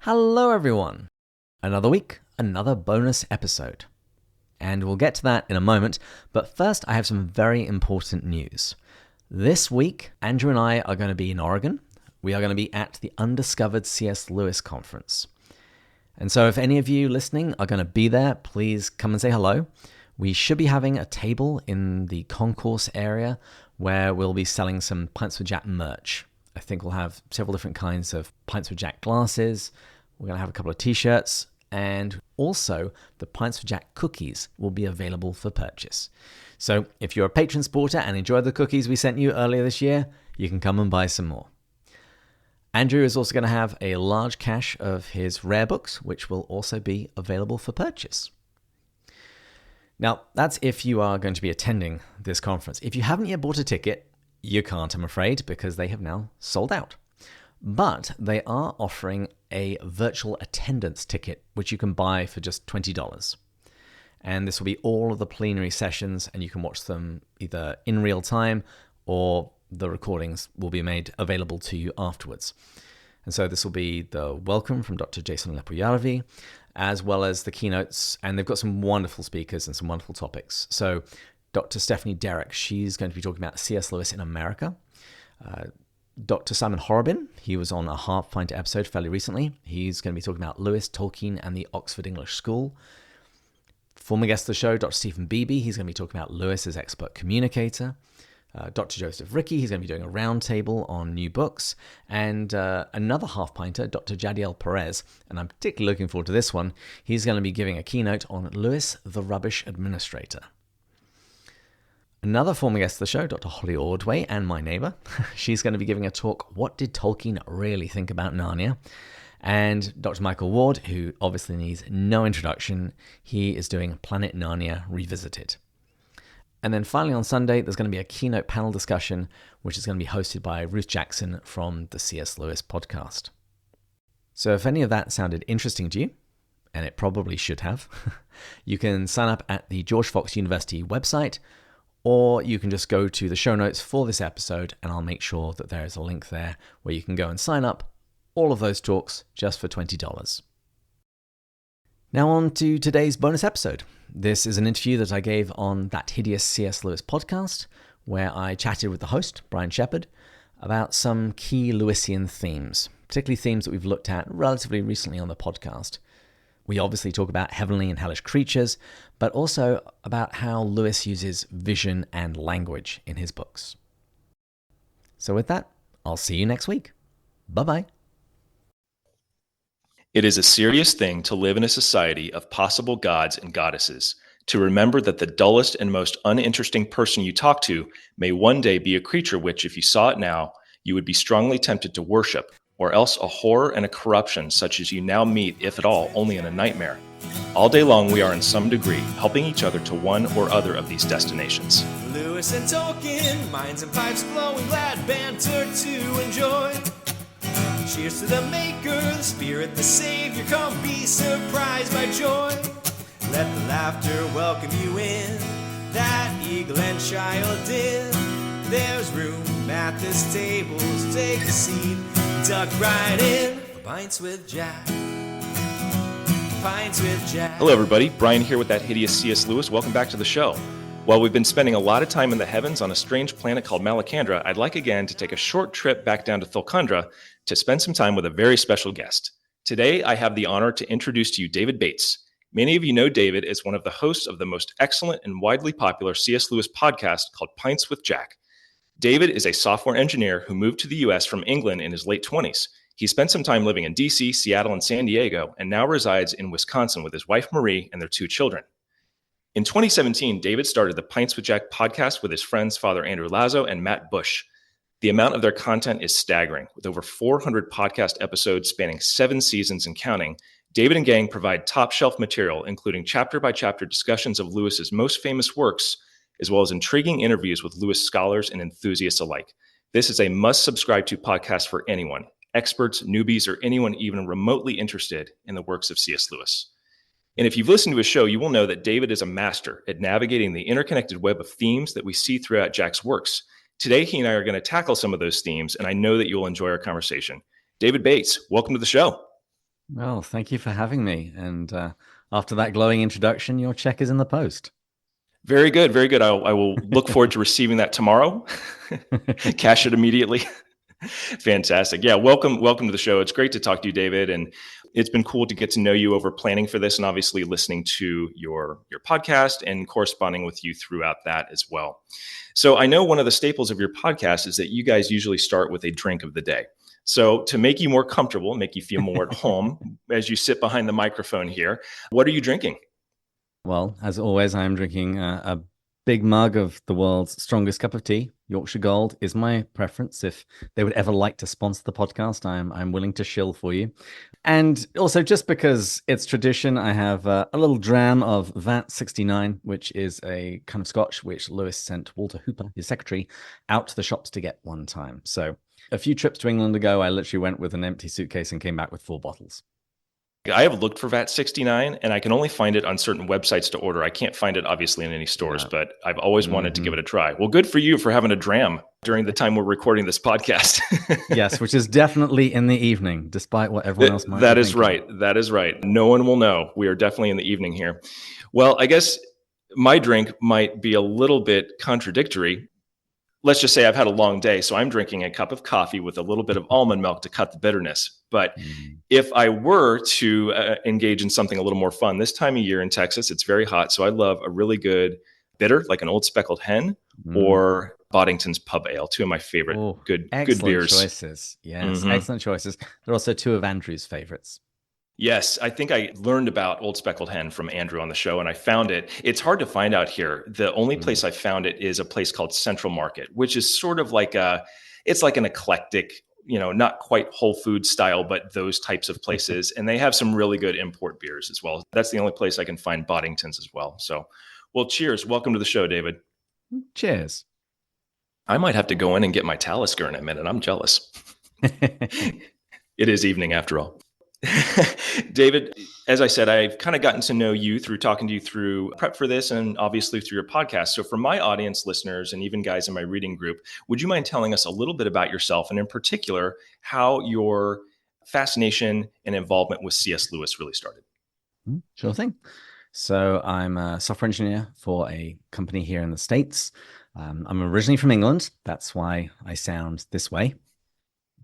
Hello everyone! Another week, another bonus episode. And we'll get to that in a moment, but first I have some very important news. This week, Andrew and I are going to be in Oregon. We are going to be at the Undiscovered C.S. Lewis Conference. And so if any of you listening are going to be there, please come and say hello. We should be having a table in the concourse area where we'll be selling some Pints with Jack merch. I think we'll have several different kinds of Pints with Jack glasses. We're going to have a couple of t-shirts, and also the Pints with Jack cookies will be available for purchase. So if you're a patron supporter and enjoy the cookies we sent you earlier this year, you can come and buy some more. Andrew is also going to have a large cache of his rare books, which will also be available for purchase. Now, that's if you are going to be attending this conference. If you haven't yet bought a ticket, you can't, I'm afraid, because they have now sold out. But they are offering a virtual attendance ticket, which you can buy for just $20. And this will be all of the plenary sessions, and you can watch them either in real time or the recordings will be made available to you afterwards. And so this will be the welcome from Dr. Jason Lepoyarvi, as well as the keynotes, and they've got some wonderful speakers and some wonderful topics. So Dr. Stephanie Derrick, she's going to be talking about C.S. Lewis in America. Dr. Simon Horobin, he was on a Half Pint episode fairly recently. He's going to be talking about Lewis, Tolkien, and the Oxford English School. Former guest of the show, Dr. Stephen Beebe, he's going to be talking about Lewis as expert communicator. Dr. Joseph Ricky, he's going to be doing a roundtable on new books. And another half-pinter, Dr. Jadiel Perez, and I'm particularly looking forward to this one. He's going to be giving a keynote on Lewis, the Rubbish Administrator. Another former guest of the show, Dr. Holly Ordway, and my neighbor, she's going to be giving a talk, What Did Tolkien Really Think About Narnia? And Dr. Michael Ward, who obviously needs no introduction, he is doing Planet Narnia Revisited. And then finally on Sunday, there's going to be a keynote panel discussion, which is going to be hosted by Ruth Jackson from the C.S. Lewis podcast. So if any of that sounded interesting to you, and it probably should have, you can sign up at the George Fox University website, or you can just go to the show notes for this episode, and I'll make sure that there is a link there where you can go and sign up all of those talks just for $20. Now on to today's bonus episode. This is an interview that I gave on That Hideous C.S. Lewis podcast, where I chatted with the host, Brian Shepherd, about some key Lewisian themes, particularly themes that we've looked at relatively recently on the podcast. We obviously talk about heavenly and hellish creatures, but also about how Lewis uses vision and language in his books. So with that, I'll see you next week. Bye-bye. It is a serious thing to live in a society of possible gods and goddesses, to remember that the dullest and most uninteresting person you talk to may one day be a creature which, if you saw it now, you would be strongly tempted to worship, or else a horror and a corruption such as you now meet, if at all, only in a nightmare. All day long we are in some degree helping each other to one or other of these destinations. Lewis and Tolkien, minds and pipes blowing, glad banter to enjoy. Cheers to the maker, the spirit, the savior, come be surprised by joy. Let the laughter welcome you in, that eagle and child did. There's room at this table, so take a seat, duck right in. Pints with Jack. Pints with Jack. Hello everybody, Brian here with That Hideous C.S. Lewis. Welcome back to the show. While we've been spending a lot of time in the heavens on a strange planet called Malacandra, I'd like again to take a short trip back down to Thulkundra to spend some time with a very special guest. Today, I have the honor to introduce to you David Bates. Many of you know David as one of the hosts of the most excellent and widely popular C.S. Lewis podcast called Pints with Jack. David is a software engineer who moved to the U.S. from England in his late 20s. He spent some time living in D.C., Seattle, and San Diego, and now resides in Wisconsin with his wife Marie and their 2 children. In 2017, David started the Pints with Jack podcast with his friends Father Andrew Lazo and Matt Bush. The amount of their content is staggering. With over 400 podcast episodes spanning 7 seasons and counting, David and gang provide top-shelf material, including chapter-by-chapter discussions of Lewis's most famous works, as well as intriguing interviews with Lewis scholars and enthusiasts alike. This is a must-subscribe-to podcast for anyone, experts, newbies, or anyone even remotely interested in the works of C.S. Lewis. And if you've listened to his show, you will know that David is a master at navigating the interconnected web of themes that we see throughout Jack's works. Today, he and I are going to tackle some of those themes, and I know that you'll enjoy our conversation. David Bates, welcome to the show. Well, thank you for having me. And after that glowing introduction, your check is in the post. Very good, very good. I will look forward to receiving that tomorrow. Cash it immediately. Fantastic. Yeah, welcome to the show. It's great to talk to you, David, and it's been cool to get to know you over planning for this and obviously listening to your podcast and corresponding with you throughout that as well. So I know one of the staples of your podcast is that you guys usually start with a drink of the day. So to make you more comfortable, make you feel more at home as you sit behind the microphone here, what are you drinking? Well, as always, I am drinking a big mug of the world's strongest cup of tea. Yorkshire Gold is my preference. If they would ever like to sponsor the podcast, I'm willing to shill for you. And also, just because it's tradition, I have a little dram of That 69, which is a kind of scotch which Lewis sent Walter Hooper, his secretary, out to the shops to get one time. So a few trips to England ago, I literally went with an empty suitcase and came back with 4 bottles. I have looked for VAT 69 and I can only find it on certain websites to order. I can't find it obviously in any stores, but I've always wanted to give it a try. Well, good for you for having a dram during the time we're recording this podcast. Yes, which is definitely in the evening, despite what everyone else might That be is thinking. right. That is right. No one will know. We are definitely in the evening here. Well, I guess my drink might be a little bit contradictory. Let's just say I've had a long day, so I'm drinking a cup of coffee with a little bit of almond milk to cut the bitterness. But if I were to engage in something a little more fun, this time of year in Texas, it's very hot. So I love a really good bitter, like an Old Speckled Hen or Boddington's Pub Ale, two of my favorite good beers. Choices. Yes, excellent choices. They're also two of Andrew's favorites. Yes, I think I learned about Old Speckled Hen from Andrew on the show, and I found it. It's hard to find out here. The only place I found it is a place called Central Market, which is sort of like it's like an eclectic, not quite Whole Foods style, but those types of places. And they have some really good import beers as well. That's the only place I can find Boddington's as well. So, well, cheers. Welcome to the show, David. Cheers. I might have to go in and get my Talisker in a minute. I'm jealous. It is evening after all. David, as I said, I've kind of gotten to know you through talking to you through prep for this and obviously through your podcast. So for my audience listeners and even guys in my reading group, would you mind telling us a little bit about yourself and in particular, how your fascination and involvement with C.S. Lewis really started? Sure thing. So I'm a software engineer for a company here in the States. I'm originally from England. That's why I sound this way.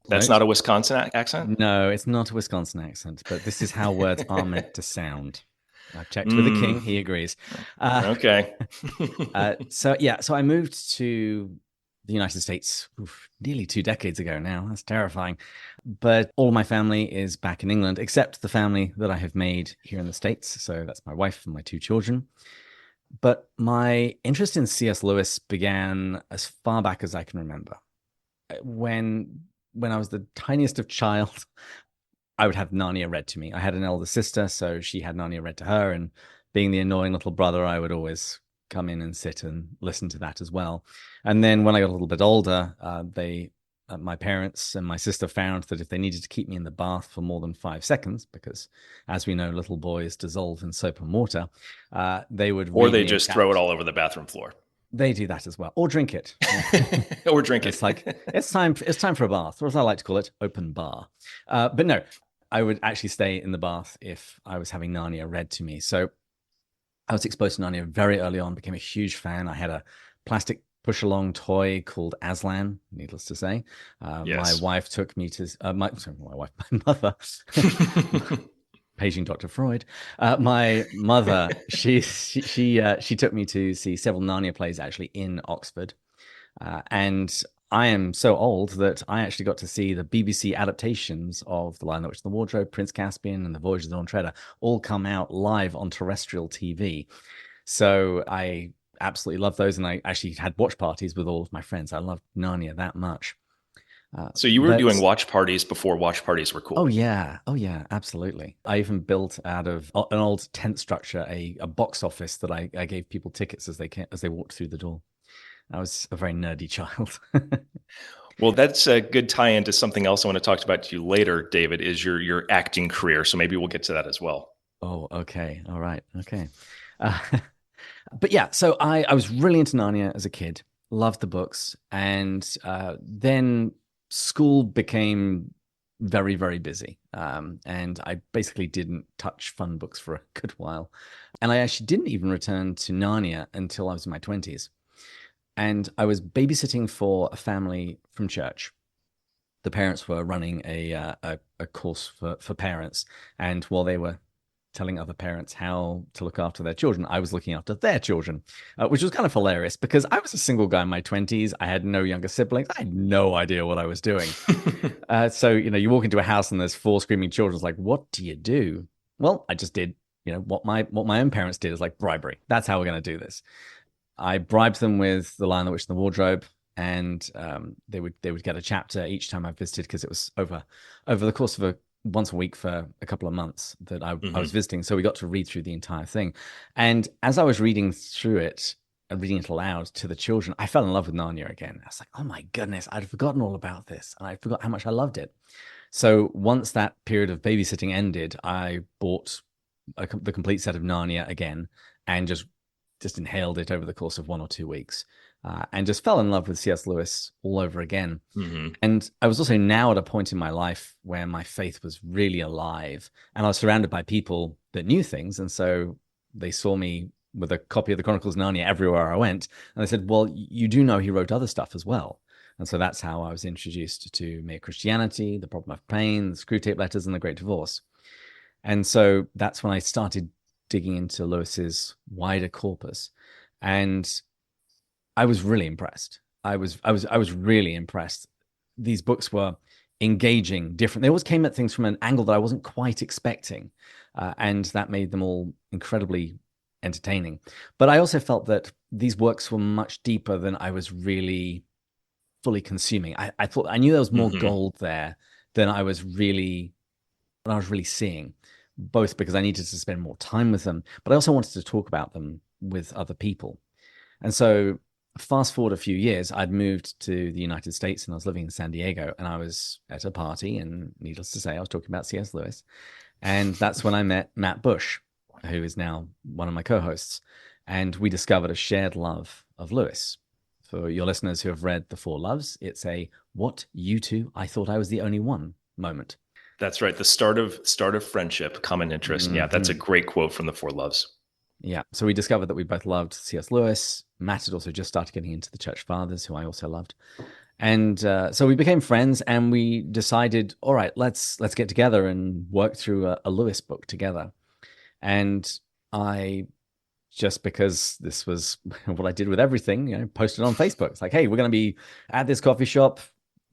That's not a Wisconsin accent? No, it's not a Wisconsin accent, but this is how words are meant to sound. I've checked with the king. He agrees. Okay. So I moved to the United States nearly 2 decades ago now. That's terrifying. But all of my family is back in England, except the family that I have made here in the States. So that's my wife and my 2 children. But my interest in C.S. Lewis began as far back as I can remember. When I was the tiniest of child, I would have Narnia read to me. I had an elder sister, so she had Narnia read to her. And being the annoying little brother, I would always come in and sit and listen to that as well. And then when I got a little bit older, my parents and my sister found that if they needed to keep me in the bath for more than 5 seconds, because as we know, little boys dissolve in soap and water, they would... Or they just throw it all over the bathroom floor. They do that as well, or drink it. Or drink it. It's like it's time for a bath, or as I like to call it, open bar. But no, I would actually stay in the bath if I was having Narnia read to me. So I was exposed to Narnia very early on, became a huge fan. I had a plastic push-along toy called Aslan, needless to say. Yes. My wife took me to my mother. Paging Dr. Freud. My mother, she took me to see several Narnia plays actually in Oxford. And I am so old that I actually got to see the BBC adaptations of The Lion, the Witch, and the Wardrobe, Prince Caspian, and The Voyage of the Dawn Treader all come out live on terrestrial TV. So I absolutely love those. And I actually had watch parties with all of my friends. I loved Narnia that much. So you were doing watch parties before watch parties were cool. Oh yeah, absolutely. I even built out of an old tent structure a box office that I gave people tickets as they walked through the door. I was a very nerdy child. Well, that's a good tie-in to something else I want to talk about to you later, David, is your acting career. So maybe we'll get to that as well. Oh, okay. All right. Okay. But yeah, so I was really into Narnia as a kid, loved the books, and then school became very, very busy. And I basically didn't touch fun books for a good while. And I actually didn't even return to Narnia until I was in my 20s. And I was babysitting for a family from church. The parents were running a course for parents. And while they were telling other parents how to look after their children, I was looking after their children, which was kind of hilarious because I was a single guy in my 20s. I had no younger siblings. I had no idea what I was doing. So, you walk into a house and there's 4 screaming children. It's like, what do you do? Well, I just did, what my own parents did is like bribery. That's how we're going to do this. I bribed them with The Lion, the Witch, and the Wardrobe, and they would get a chapter each time I visited because it was over the course of once a week for a couple of months that I was visiting. So we got to read through the entire thing. And as I was reading through it and reading it aloud to the children, I fell in love with Narnia again. I was like, oh my goodness, I'd forgotten all about this. And I forgot how much I loved it. So once that period of babysitting ended, I bought the complete set of Narnia again and just inhaled it over the course of 1 or 2 weeks. And just fell in love with C.S. Lewis all over again. And I was also now at a point in my life where my faith was really alive, and I was surrounded by people that knew things. And so they saw me with a copy of the Chronicles of Narnia everywhere I went. And they said, well, you do know he wrote other stuff as well. And so that's how I was introduced to Mere Christianity, The Problem of Pain, the Screwtape Letters, and The Great Divorce. And so that's when I started digging into Lewis's wider corpus. And I was really impressed. I was really impressed. These books were engaging, different. They always came at things from an angle that I wasn't quite expecting, and that made them all incredibly entertaining. But I also felt that these works were much deeper than I was really fully consuming. I thought I knew there was more gold there than I was really seeing, both because I needed to spend more time with them, but I also wanted to talk about them with other people. And so fast forward a few years, I'd moved to the United States and I was living in San Diego, and I was at a party, and needless to say, I was talking about C.S. Lewis. And that's when I met Matt Bush, who is now one of my co-hosts. And we discovered a shared love of Lewis. For your listeners who have read The Four Loves, it's a "what, you two? I thought I was the only one" moment. That's right. The start of friendship, common interest. Yeah, that's a great quote from The Four Loves. Yeah. So we discovered that we both loved C.S. Lewis. Matt had also just started getting into the Church Fathers, who I also loved. And so we became friends, and we decided, all right, let's get together and work through a Lewis book together. And I, just because this was what I did with everything, posted on Facebook. It's like, hey, we're going to be at this coffee shop,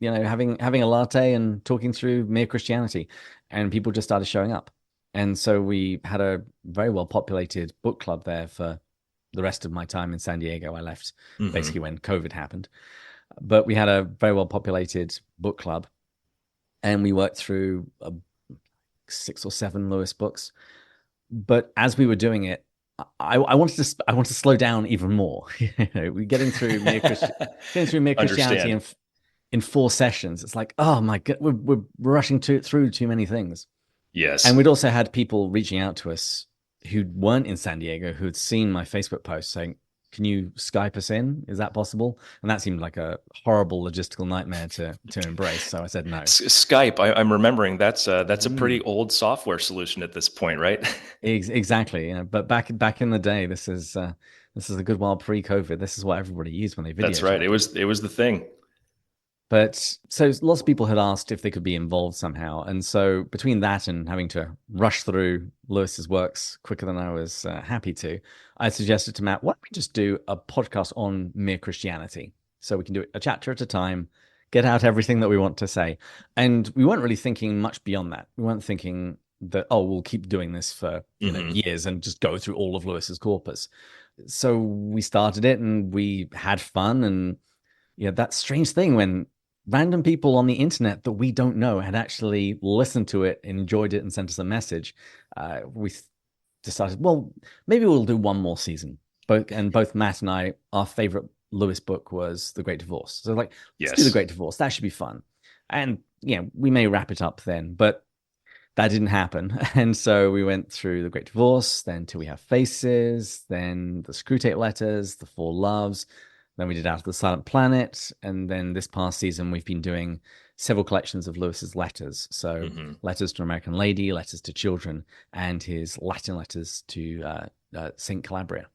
having a latte and talking through Mere Christianity. And people just started showing up. And so we had a very well-populated book club there for the rest of my time in San Diego. I left basically when COVID happened. But we had a very well-populated book club, and we worked through 6 or 7 Lewis books. But as we were doing it, I wanted to slow down even more. We're getting through Mere Christianity in 4 sessions. It's like, oh my God, we're rushing through too many things. Yes. And we'd also had people reaching out to us who weren't in San Diego, who'd seen my Facebook post saying, can you Skype us in? Is that possible? And that seemed like a horrible logistical nightmare to embrace. So I said no. Skype, I'm remembering that's a pretty old software solution at this point, right? Exactly. But back in the day, this is a good while pre-COVID. This is what everybody used when they video. That's right. It was the thing. But so lots of people had asked if they could be involved somehow. And so between that and having to rush through Lewis's works quicker than I was happy to, I suggested to Matt, why don't we just do a podcast on Mere Christianity? So we can do it a chapter at a time, get out everything that we want to say. And we weren't really thinking much beyond that. We weren't thinking that, we'll keep doing this for years and just go through all of Lewis's corpus. So we started it and we had fun. And that strange thing when random people on the internet that we don't know had actually listened to it, enjoyed it, and sent us a message. We decided, well, maybe we'll do one more season. Both Matt and I, our favorite Lewis book was The Great Divorce. So let's do The Great Divorce. That should be fun. And we may wrap it up then, but that didn't happen. And so we went through The Great Divorce, then Till We Have Faces, then the Screwtape Letters, The Four Loves. Then we did Out of the Silent Planet. And then this past season, we've been doing several collections of Lewis's letters. So letters to an American lady, letters to children, and his Latin letters to Saint Calabria.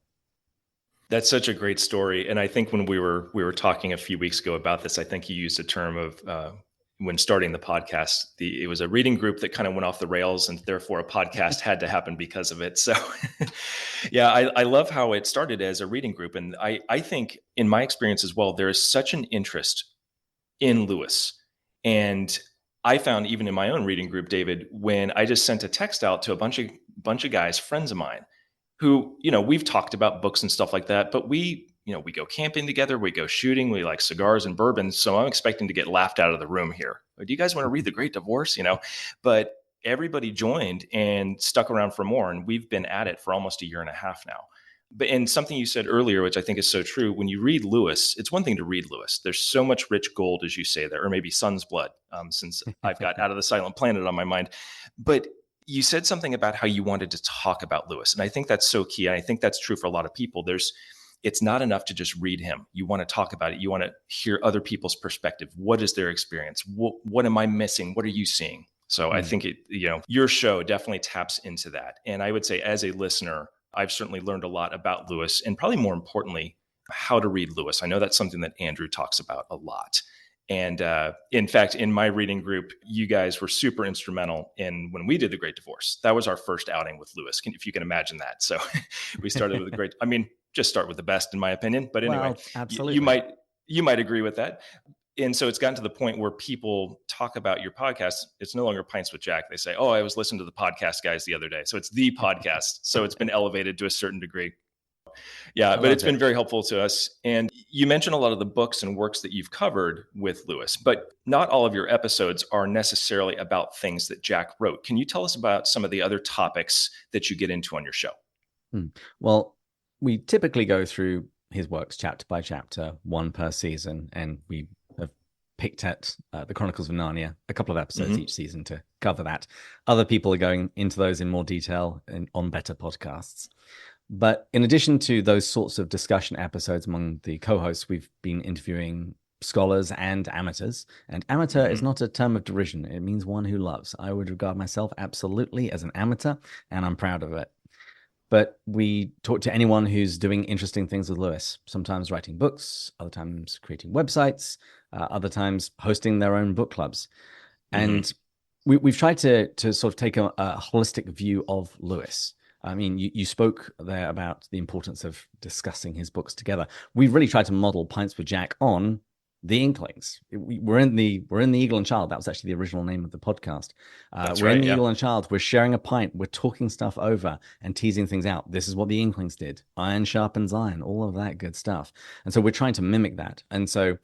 That's such a great story. And I think when we were talking a few weeks ago about this, I think you used a term of when starting the podcast, it was a reading group that kind of went off the rails, and therefore a podcast had to happen because of it. So yeah, I love how it started as a reading group. And I think in my experience as well, there is such an interest in Lewis. And I found even in my own reading group, David, when I just sent a text out to a bunch of guys, friends of mine, who, we've talked about books and stuff like that, but we go camping together, we go shooting, we like cigars and bourbon. So I'm expecting to get laughed out of the room here. Do you guys want to read The Great Divorce? But everybody joined and stuck around for more. And we've been at it for almost a year and a half now. And something you said earlier, which I think is so true, when you read Lewis, it's one thing to read Lewis. There's so much rich gold, as you say there, or maybe son's blood, since I've got Out of the Silent Planet on my mind. But you said something about how you wanted to talk about Lewis. And I think that's so key. And I think that's true for a lot of people. It's not enough to just read him. You want to talk about it. You want to hear other people's perspective. What is their experience? What am I missing? What are you seeing? So I think your show definitely taps into that. And I would say as a listener, I've certainly learned a lot about Lewis, and probably more importantly, how to read Lewis. I know that's something that Andrew talks about a lot. And in fact, in my reading group, you guys were super instrumental in when we did The Great Divorce. That was our first outing with Lewis, if you can imagine that. So we started with just start with the best, in my opinion. But anyway, well, absolutely. You might agree with that. And so it's gotten to the point where people talk about your podcast. It's no longer Pints with Jack. They say, oh, I was listening to the podcast guys the other day. So it's the podcast. So it's been elevated to a certain degree. Yeah, but it's been very helpful to us. And you mentioned a lot of the books and works that you've covered with Lewis, but not all of your episodes are necessarily about things that Jack wrote. Can you tell us about some of the other topics that you get into on your show? Well, we typically go through his works chapter by chapter, one per season, and we have picked at the Chronicles of Narnia, a couple of episodes each season to cover that. Other people are going into those in more detail on better podcasts. But in addition to those sorts of discussion episodes among the co-hosts, we've been interviewing scholars and amateurs. And amateur is not a term of derision. It means one who loves. I would regard myself absolutely as an amateur, and I'm proud of it. But we talk to anyone who's doing interesting things with Lewis, sometimes writing books, other times creating websites, other times hosting their own book clubs. And we've tried to sort of take a holistic view of Lewis. I mean, you spoke there about the importance of discussing his books together. We've really tried to model Pints with Jack on the Inklings. We're in the Eagle and Child. That was actually the original name of the podcast. We're in the Eagle and Child. We're sharing a pint. We're talking stuff over and teasing things out. This is what the Inklings did. Iron sharpens iron. All of that good stuff. And so we're trying to mimic that. And so,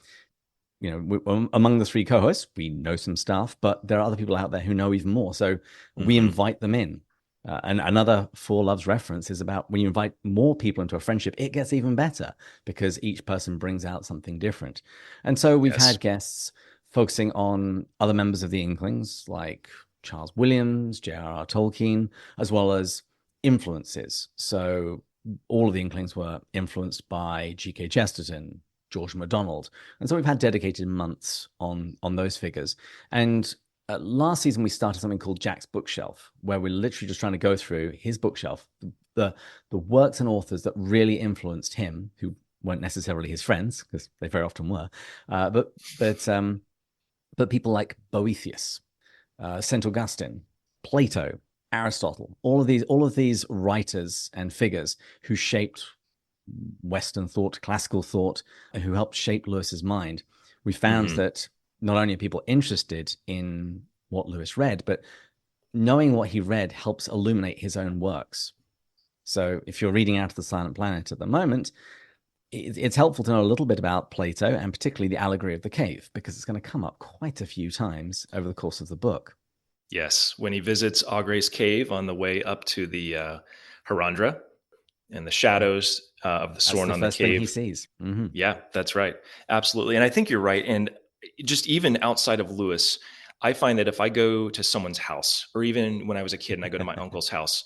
among the three co-hosts, we know some stuff, but there are other people out there who know even more. So we invite them in. And another Four Loves reference is about when you invite more people into a friendship, it gets even better because each person brings out something different. And so we've had guests focusing on other members of the Inklings like Charles Williams, J.R.R. Tolkien, as well as influences. So all of the Inklings were influenced by G.K. Chesterton, George MacDonald. And so we've had dedicated months on those figures. And last season, we started something called Jack's Bookshelf, where we're literally just trying to go through his bookshelf, the works and authors that really influenced him, who weren't necessarily his friends, because they very often were, but people like Boethius, St. Augustine, Plato, Aristotle, all of these writers and figures who shaped Western thought, classical thought, and who helped shape Lewis's mind. We found that not only are people interested in what Lewis read, but knowing what he read helps illuminate his own works. So if you're reading Out of the Silent Planet at the moment, it's helpful to know a little bit about Plato and particularly the allegory of the cave, because it's going to come up quite a few times over the course of the book. Yes, when he visits Augre's cave on the way up to the Harandra and the shadows of the Sorn on the cave. Thing he sees. Yeah, that's right. Absolutely. And I think you're right. And just even outside of Lewis, I find that if I go to someone's house, or even when I was a kid and I go to my uncle's house,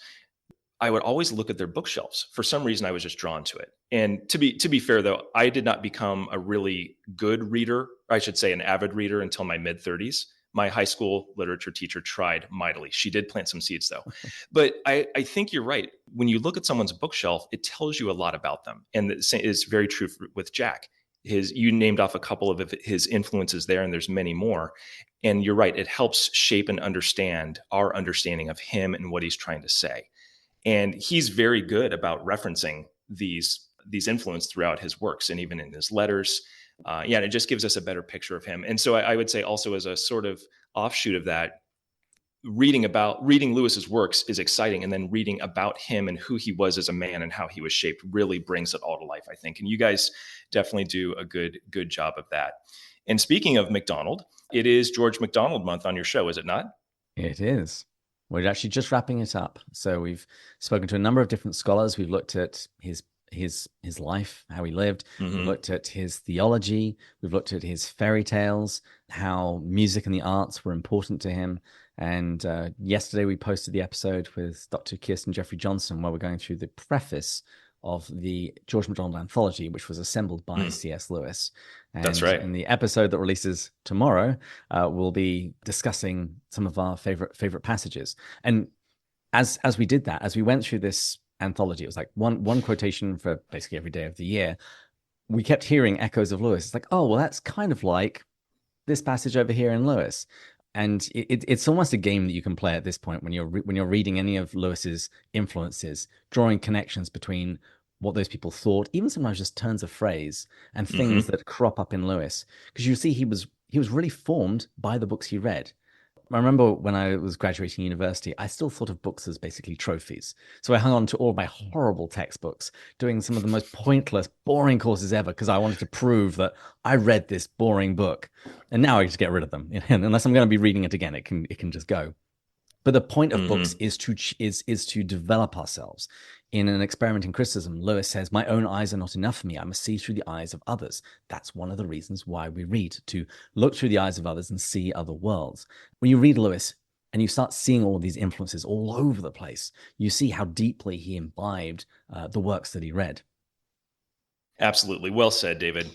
I would always look at their bookshelves. For some reason, I was just drawn to it. And to be fair, though, I did not become a really good reader or I should say, an avid reader until my mid 30s. My high school literature teacher tried mightily. She did plant some seeds, though. But I think you're right. When you look at someone's bookshelf, it tells you a lot about them. And it is very true with Jack. You named off a couple of his influences there, and there's many more. And you're right. It helps shape and understand our understanding of him and what he's trying to say. And he's very good about referencing these influence throughout his works and even in his letters. And it just gives us a better picture of him. And so I would say also, as a sort of offshoot of that, reading Lewis's works is exciting, and then reading about him and who he was as a man and how he was shaped really brings it all to life, I think. And you guys definitely do a good job of that. And speaking of MacDonald, it is George MacDonald month on your show, is it not? It is. We're actually just wrapping it up. So we've spoken to a number of different scholars. We've looked at his life, how he lived. Mm-hmm. We've looked at his theology. We've looked at his fairy tales, how music and the arts were important to him. And yesterday we posted the episode with Dr. Kirsten Jeffrey Johnson, where we're going through the preface of the George MacDonald anthology, which was assembled by C.S. Lewis. And that's right. in the episode that releases tomorrow, we'll be discussing some of our favorite passages. And as we did that, as we went through this anthology, it was like one quotation for basically every day of the year. We kept hearing echoes of Lewis. It's like, oh, well, that's kind of like this passage over here in Lewis. And it's almost a game that you can play at this point when you're reading any of Lewis's influences, drawing connections between what those people thought, even sometimes just turns of phrase and things that crop up in Lewis. Because you see, he was really formed by the books he read. I remember when I was graduating university, I still thought of books as basically trophies. So I hung on to all my horrible textbooks, doing some of the most pointless, boring courses ever, because I wanted to prove that I read this boring book. And now I just get rid of them. Unless I'm going to be reading it again, it can just go. But the point of books is to develop ourselves. In an experiment in criticism, Lewis says, my own eyes are not enough for me. I must see through the eyes of others. That's one of the reasons why we read, to look through the eyes of others and see other worlds. When you read Lewis and you start seeing all of these influences all over the place, you see how deeply he imbibed the works that he read. Absolutely. Well said, David.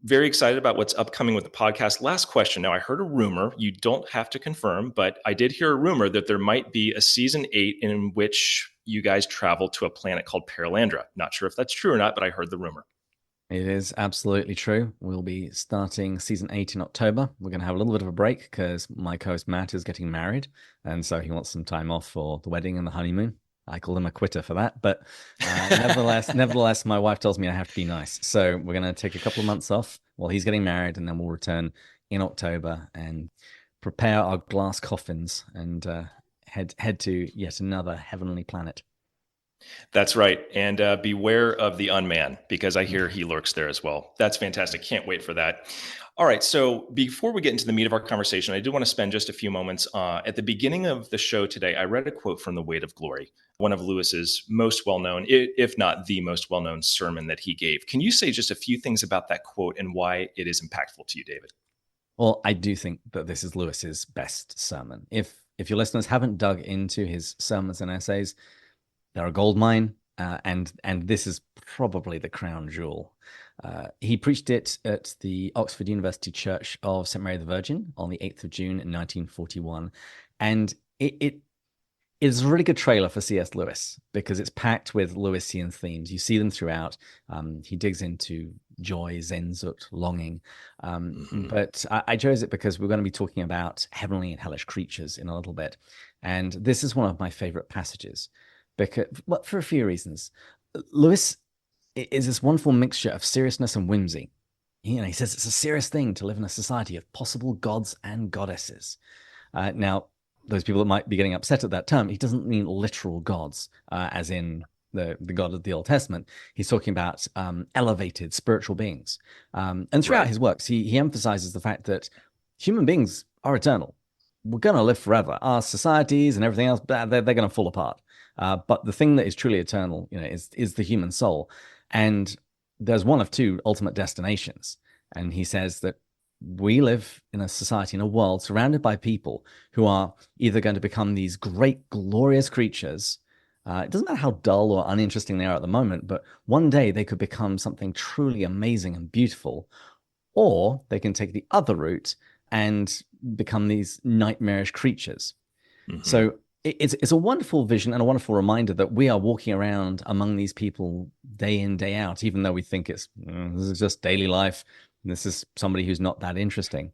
Very excited about what's upcoming with the podcast. Last question. Now, I heard a rumor. You don't have to confirm, but I did hear a rumor that there might be a season 8 in which you guys travel to a planet called Perelandra. Not sure if that's true or not, but I heard the rumor. It is absolutely true. We'll be starting season 8 in October. We're going to have a little bit of a break because my co-host Matt is getting married, and so he wants some time off for the wedding and the honeymoon. I call him a quitter for that, but nevertheless, my wife tells me I have to be nice. So we're going to take a couple of months off while he's getting married, and then we'll return in October and prepare our glass coffins and head to yet another heavenly planet. That's right. And beware of the unman, because I hear he lurks there as well. That's fantastic. Can't wait for that. All right. So before we get into the meat of our conversation, I do want to spend just a few moments. At the beginning of the show today, I read a quote from The Weight of Glory, one of Lewis's most well-known, if not the most well-known sermon that he gave. Can you say just a few things about that quote and why it is impactful to you, David? Well, I do think that this is Lewis's best sermon. If your listeners haven't dug into his sermons and essays, they're a goldmine, and this is probably the crown jewel. He preached it at the Oxford University Church of St. Mary the Virgin on the 8th of June in 1941. And it is a really good trailer for C.S. Lewis because it's packed with Lewisian themes. You see them throughout. He digs into joy, Sehnsucht, longing. But I chose it because we're going to be talking about heavenly and hellish creatures in a little bit. And this is one of my favorite passages because, well, for a few reasons. Lewis is this wonderful mixture of seriousness and whimsy. He says it's a serious thing to live in a society of possible gods and goddesses. Now, those people that might be getting upset at that term, he doesn't mean literal gods, as in the God of the Old Testament. He's talking about elevated spiritual beings. And throughout his works, he emphasizes the fact that human beings are eternal. We're going to live forever. Our societies and everything else, they're going to fall apart. But the thing that is truly eternal, is the human soul. And there's one of two ultimate destinations. And he says that we live in a society, in a world surrounded by people who are either going to become these great, glorious creatures. It doesn't matter how dull or uninteresting they are at the moment, but one day they could become something truly amazing and beautiful. or they can take the other route and become these nightmarish creatures. So it's a wonderful vision and a wonderful reminder that we are walking around among these people day in, day out, even though we think this is just daily life. This is somebody who's not that interesting.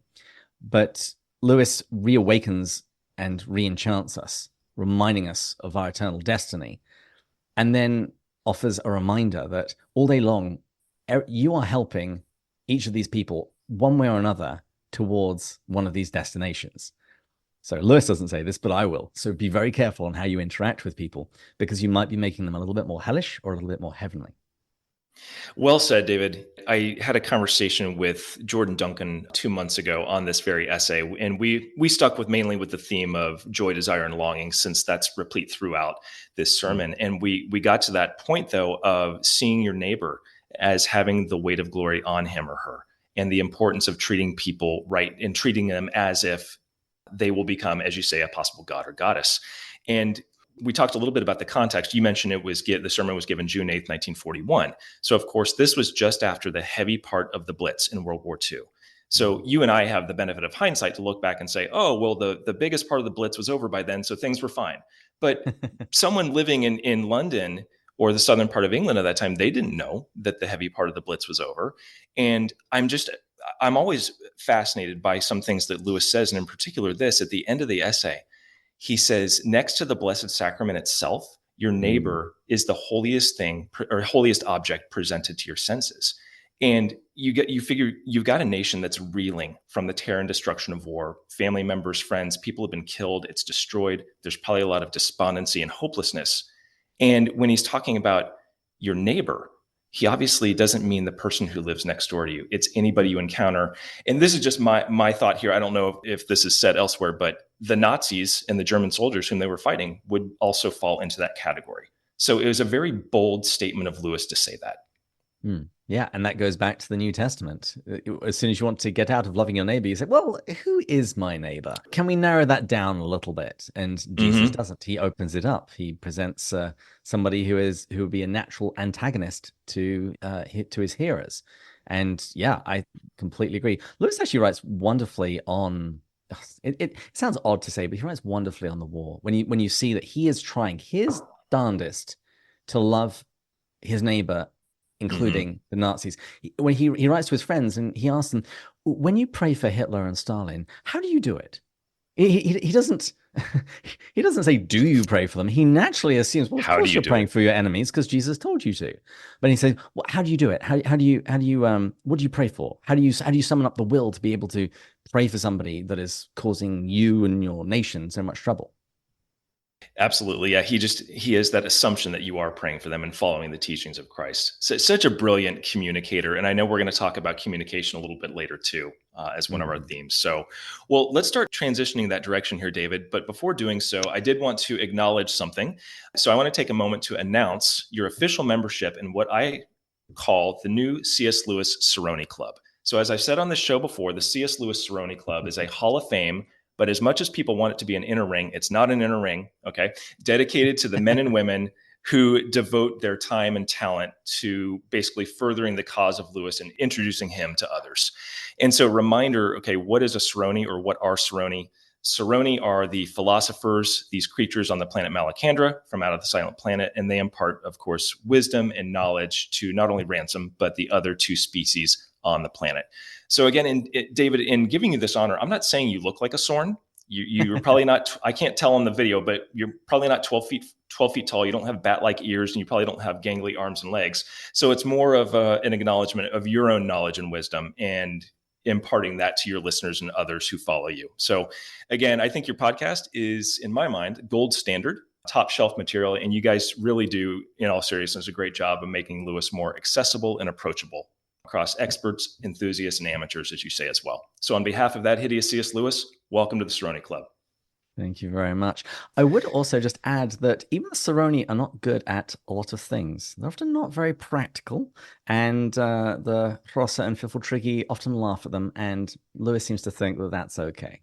But Lewis reawakens and re-enchants us, reminding us of our eternal destiny, and then offers a reminder that all day long, you are helping each of these people one way or another towards one of these destinations. So Lewis doesn't say this, but I will. So be very careful on how you interact with people, because you might be making them a little bit more hellish or a little bit more heavenly. Well said, David. I had a conversation with Jordan Duncan 2 months ago on this very essay, and we stuck with mainly with the theme of joy, desire, and longing, since that's replete throughout this sermon. And we got to that point, though, of seeing your neighbor as having the weight of glory on him or her, and the importance of treating people right and treating them as if they will become, as you say, a possible god or goddess. And we talked a little bit about the context. You mentioned the sermon was given June 8th, 1941. So, of course, this was just after the heavy part of the Blitz in World War II. So you and I have the benefit of hindsight to look back and say, oh, well, the biggest part of the Blitz was over by then, so things were fine. But someone living in London or the southern part of England at that time, they didn't know that the heavy part of the Blitz was over. And I'm always fascinated by some things that Lewis says, and in particular this, at the end of the essay. He says, next to the Blessed Sacrament itself, your neighbor is the holiest thing or holiest object presented to your senses. And you figure you've got a nation that's reeling from the terror and destruction of war. Family members, friends, people have been killed. It's destroyed. There's probably a lot of despondency and hopelessness. And when he's talking about your neighbor, he obviously doesn't mean the person who lives next door to you. It's anybody you encounter. And this is just my thought here. I don't know if this is said elsewhere, but the Nazis and the German soldiers whom they were fighting would also fall into that category. So it was a very bold statement of Lewis to say that. Yeah, and that goes back to the New Testament. As soon as you want to get out of loving your neighbor, you say, well, who is my neighbor? Can we narrow that down a little bit? And Jesus doesn't. He opens it up. He presents somebody who would be a natural antagonist to his hearers. And yeah, I completely agree. Lewis actually writes wonderfully on. It sounds odd to say, but he writes wonderfully on the war. When you see that he is trying his darndest to love his neighbor, including the Nazis. When he writes to his friends and he asks them, when you pray for Hitler and Stalin, how do you do it? He doesn't he doesn't say, do you pray for them? He naturally assumes, well, of course you're praying for your enemies because Jesus told you to. But he says, well, how do you do it? How do you what do you pray for? How do you summon up the will to be able to pray for somebody that is causing you and your nation so much trouble? Absolutely. Yeah. He has that assumption that you are praying for them and following the teachings of Christ. So such a brilliant communicator. And I know we're going to talk about communication a little bit later too, as one of our themes. So, well, let's start transitioning that direction here, David. But before doing so, I did want to acknowledge something. So I want to take a moment to announce your official membership in what I call the new C.S. Lewis Cerrone Club. So as I've said on the show before, the C.S. Lewis Cerrone Club is a Hall of Fame. But as much as people want it to be an inner ring, it's not an inner ring, okay? Dedicated to the men and women who devote their time and talent to basically furthering the cause of Lewis and introducing him to others. And so reminder, okay, what is a Cerrone or what are Cerrone? Cerrone are the philosophers, these creatures on the planet Malacandra from Out of the Silent Planet, and they impart, of course, wisdom and knowledge to not only Ransom, but the other two species on the planet. So again, David, in giving you this honor, I'm not saying you look like a Sorn. You're probably not, I can't tell on the video, but you're probably not 12 feet tall. You don't have bat-like ears, and you probably don't have gangly arms and legs. So it's more of an acknowledgement of your own knowledge and wisdom and imparting that to your listeners and others who follow you. So again, I think your podcast is, in my mind, gold standard, top shelf material. And you guys really do, in all seriousness, a great job of making Lewis more accessible and approachable across experts, enthusiasts, and amateurs, as you say as well. So on behalf of That Hideous C.S. Lewis, welcome to the Cerrone Club. Thank you very much. I would also just add that even the Cerrone are not good at a lot of things. They're often not very practical, and the Rossa and Fiffletriggy often laugh at them, and Lewis seems to think that that's okay.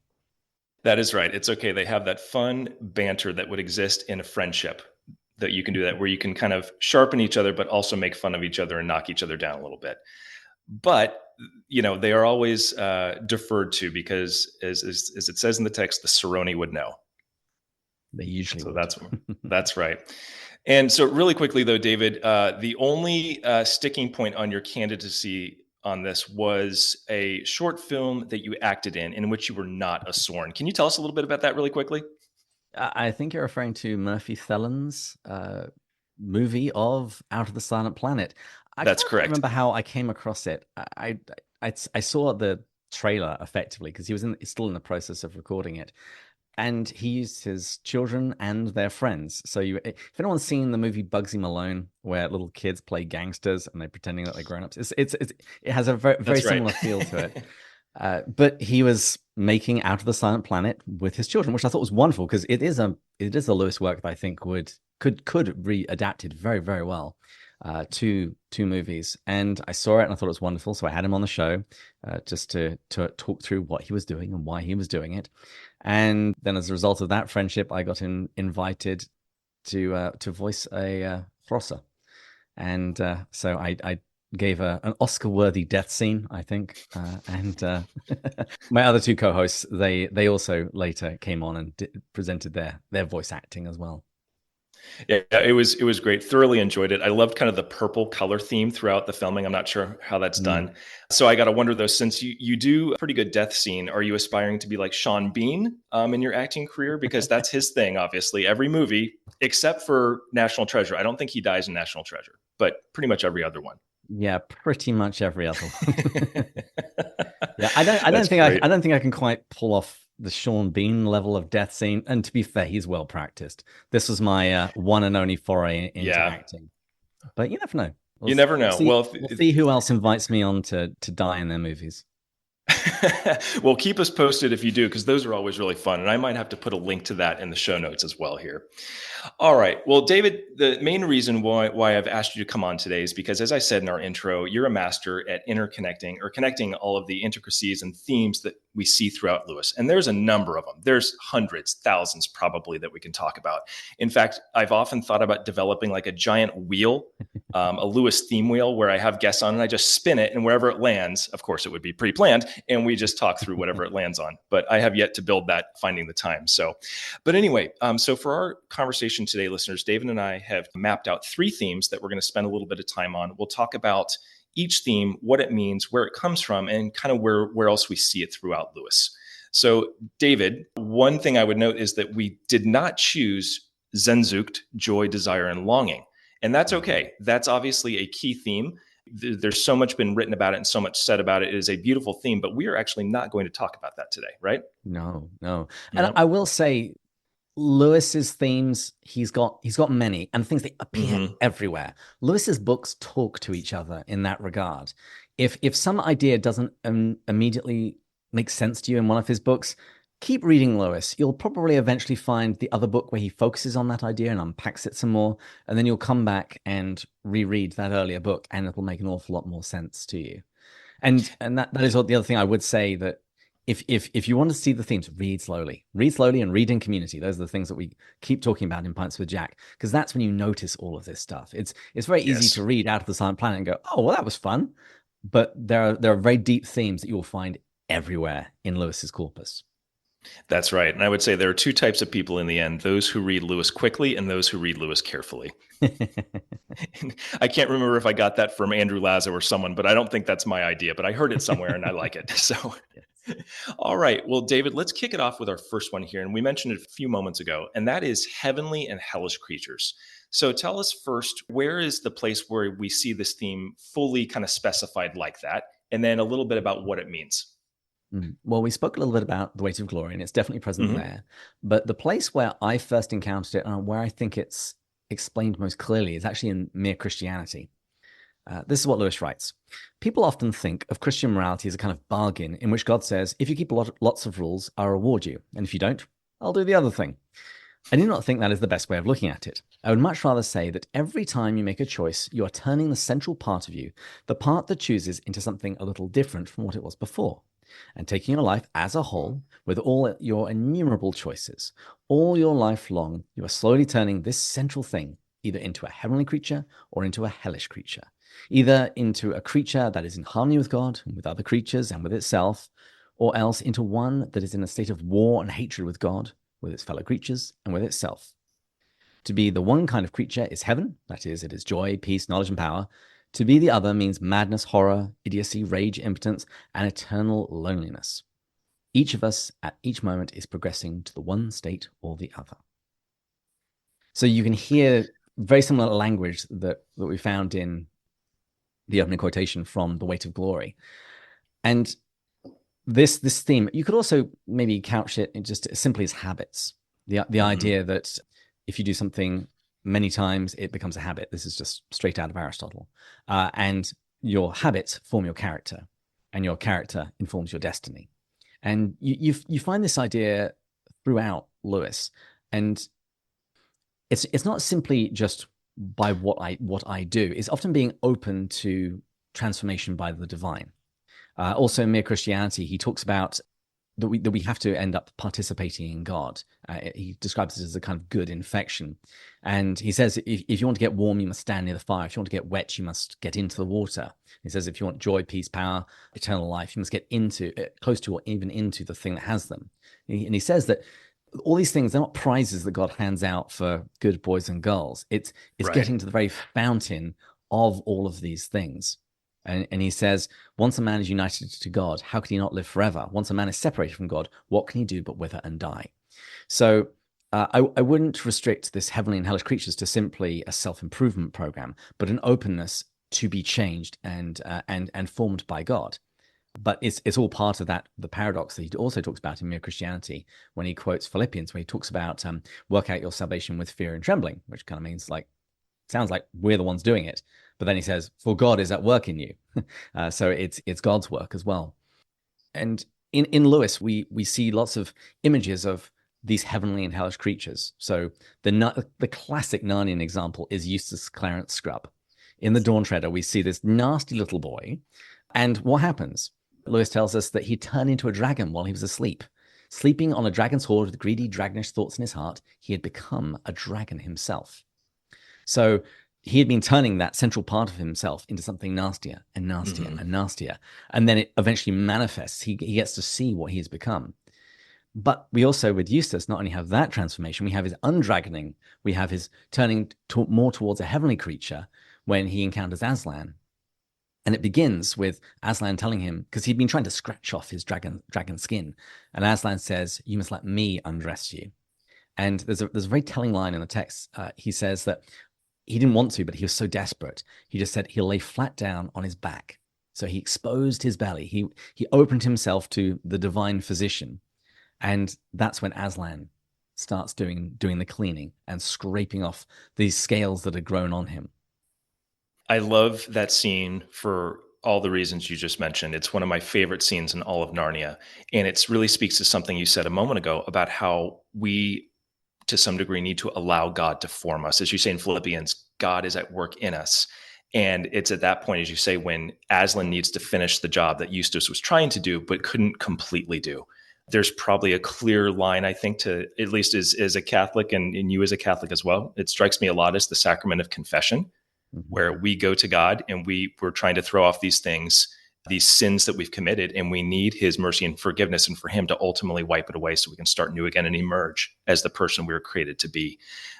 That is right. It's okay. They have that fun banter that would exist in a friendship, that you can do that, where you can kind of sharpen each other, but also make fun of each other and knock each other down a little bit. but they are always deferred to because, as it says in the text, the Cerrone would know. They usually So would. that's right. And so, really quickly, though, David, the only sticking point on your candidacy on this was a short film that you acted in which you were not a Sorn. Can you tell us a little bit about that really quickly? I think you're referring to Murphy Thelon's movie of Out of the Silent Planet. I That's can't quite correct. remember how I came across it. I saw the trailer effectively because he's still in the process of recording it, and he used his children and their friends. So if anyone's seen the movie Bugsy Malone, where little kids play gangsters and they're pretending that they're grown-ups, it has a very, very That's right. similar feel to it. But he was making Out of the Silent Planet with his children, which I thought was wonderful because it is a Lewis work that I think could be adapted very, very well to movies. And I saw it and I thought it was wonderful, so I had him on the show just to talk through what he was doing and why he was doing it. And then as a result of that friendship, I got invited to voice a Prosser. And so I gave an Oscar-worthy death scene, I think. And my other two co-hosts, they also later came on and presented their voice acting as well. Yeah, it was great. Thoroughly enjoyed it. I loved kind of the purple color theme throughout the filming. I'm not sure how that's done. So I got to wonder though, since you do a pretty good death scene, are you aspiring to be like Sean Bean in your acting career? Because that's his thing, obviously. Every movie, except for National Treasure. I don't think he dies in National Treasure, but pretty much every other one. Yeah, pretty much every other one. Yeah, I don't think I can quite pull off the Sean Bean level of death scene. And to be fair, he's well practiced. This was my one and only foray into acting. But you never know. You never know. We'll see who else invites me on to die in their movies. Well, keep us posted if you do, because those are always really fun. And I might have to put a link to that in the show notes as well here. All right. Well, David, the main reason why I've asked you to come on today is because, as I said in our intro, you're a master at interconnecting or connecting all of the intricacies and themes that we see throughout Lewis. And there's a number of them. There's hundreds, thousands probably that we can talk about. In fact, I've often thought about developing like a giant wheel, a Lewis theme wheel where I have guests on and I just spin it, and wherever it lands, of course, it would be pre-planned, and we just talk through whatever it lands on. But I have yet to build that, finding the time. But anyway, so for our conversation today, listeners, David and I have mapped out 3 themes that we're going to spend a little bit of time on. We'll talk about each theme, what it means, where it comes from, and kind of where else we see it throughout Lewis. So, David, one thing I would note is that we did not choose Sehnsucht, joy, desire, and longing. And that's okay. That's obviously a key theme. There's so much been written about it and so much said about it. It is a beautiful theme, but we are actually not going to talk about that today, right? No. And I will say, Lewis's themes, he's got many, and things that appear everywhere. Lewis's books talk to each other in that regard. If some idea doesn't immediately make sense to you in one of his books, keep reading Lewis. You'll probably eventually find the other book where he focuses on that idea and unpacks it some more, and then you'll come back and reread that earlier book, and it'll make an awful lot more sense to you. And that is the other thing I would say, that if you want to see the themes, read slowly and read in community. Those are the things that we keep talking about in Pints with Jack, because that's when you notice all of this stuff. It's very easy to read Out of the Silent Planet and go, oh, well, that was fun. But there are very deep themes that you will find everywhere in Lewis's corpus. That's right. And I would say there are 2 types of people in the end, those who read Lewis quickly and those who read Lewis carefully. I can't remember if I got that from Andrew Lazo or someone, but I don't think that's my idea, but I heard it somewhere and I like it. So, all right. Well, David, let's kick it off with our first one here. And we mentioned it a few moments ago, and that is heavenly and hellish creatures. So tell us first, where is the place where we see this theme fully kind of specified like that? And then a little bit about what it means. Well, we spoke a little bit about the weight of glory, and it's definitely present there. But the place where I first encountered it, and where I think it's explained most clearly, is actually in Mere Christianity. This is what Lewis writes. People often think of Christian morality as a kind of bargain in which God says, if you keep lots of rules, I'll reward you. And if you don't, I'll do the other thing. I do not think that is the best way of looking at it. I would much rather say that every time you make a choice, you are turning the central part of you, the part that chooses, into something a little different from what it was before. And taking your life as a whole, with all your innumerable choices, all your life long, you are slowly turning this central thing either into a heavenly creature or into a hellish creature. either into a creature that is in harmony with God and with other creatures and with itself, or else into one that is in a state of war and hatred with God, with its fellow creatures, and with itself. To be the one kind of creature is heaven, that is, it is joy, peace, knowledge, and power. To be the other means madness, horror, idiocy, rage, impotence, and eternal loneliness. Each of us at each moment is progressing to the one state or the other. So you can hear very similar language that we found in the opening quotation from The Weight of Glory. And this theme, you could also maybe couch it in just as simply as habits. The idea that if you do something many times, it becomes a habit. This is just straight out of Aristotle. And your habits form your character, and your character informs your destiny. And you find this idea throughout Lewis. And it's not simply just by what I do. It's often being open to transformation by the divine. Also, in Mere Christianity, he talks about that we have to end up participating in God. He describes it as a kind of good infection. And he says, if you want to get warm, you must stand near the fire. If you want to get wet, you must get into the water. He says, if you want joy, peace, power, eternal life, you must get into close to or even into the thing that has them. And he says that all these things, they're not prizes that God hands out for good boys and girls. It's right. Getting to the very fountain of all of these things. And he says, once a man is united to God, how can he not live forever? Once a man is separated from God, what can he do but wither and die? So I wouldn't restrict this heavenly and hellish creatures to simply a self-improvement program, but an openness to be changed and formed by God. But it's all part of that, the paradox that he also talks about in Mere Christianity when he quotes Philippians, where he talks about work out your salvation with fear and trembling, which kind of means sounds like we're the ones doing it. But then he says, for God is at work in you. So it's God's work as well. And in Lewis, we see lots of images of these heavenly and hellish creatures. So the classic Narnian example is Eustace Clarence Scrubb. In The Dawn Treader, we see this nasty little boy. And what happens? Lewis tells us that he turned into a dragon while he was asleep. Sleeping on a dragon's hoard with greedy, dragonish thoughts in his heart, he had become a dragon himself. So he had been turning that central part of himself into something nastier and nastier and nastier. And then it eventually manifests. He gets to see what he has become. But we also, with Eustace, not only have that transformation, we have his undragoning. We have his turning more towards a heavenly creature when he encounters Aslan. And it begins with Aslan telling him, because he'd been trying to scratch off his dragon skin. And Aslan says, you must let me undress you. And there's a very telling line in the text. He says that he didn't want to, but he was so desperate. He just said he'll lay flat down on his back. So he exposed his belly. He opened himself to the divine physician. And that's when Aslan starts doing the cleaning and scraping off these scales that had grown on him. I love that scene for all the reasons you just mentioned. It's one of my favorite scenes in all of Narnia. And it really speaks to something you said a moment ago about how we, to some degree, need to allow God to form us. As you say in Philippians, God is at work in us. And it's at that point, as you say, when Aslan needs to finish the job that Eustace was trying to do, but couldn't completely do. There's probably a clear line, I think, to at least as a Catholic and you as a Catholic as well. It strikes me a lot as the sacrament of confession, where we go to God and we're trying to throw off these things, these sins that we've committed, and we need his mercy and forgiveness and for him to ultimately wipe it away so we can start new again and emerge as the person we were created to be.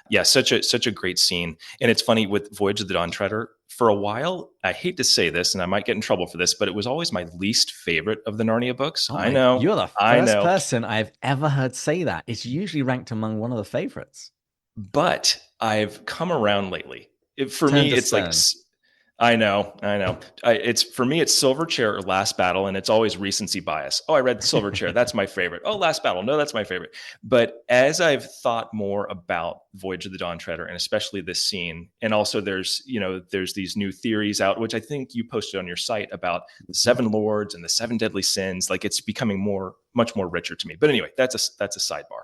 Yeah, such a great scene. And it's funny with Voyage of the Dawn Treader, for a while, I hate to say this, and I might get in trouble for this, but it was always my least favorite of the Narnia books. Oh, I know. You're the first person I've ever heard say that. It's usually ranked among one of the favorites. But I've come around lately. For me, it's like, I know. For me, it's Silver Chair or Last Battle, and it's always recency bias. Oh, I read Silver Chair. That's my favorite. Oh, Last Battle. No, that's my favorite. But as I've thought more about Voyage of the Dawn Treader, and especially this scene, and also there's these new theories out, which I think you posted on your site about the Seven Lords and the Seven Deadly Sins. Like, it's becoming much more richer to me. But anyway, that's a sidebar.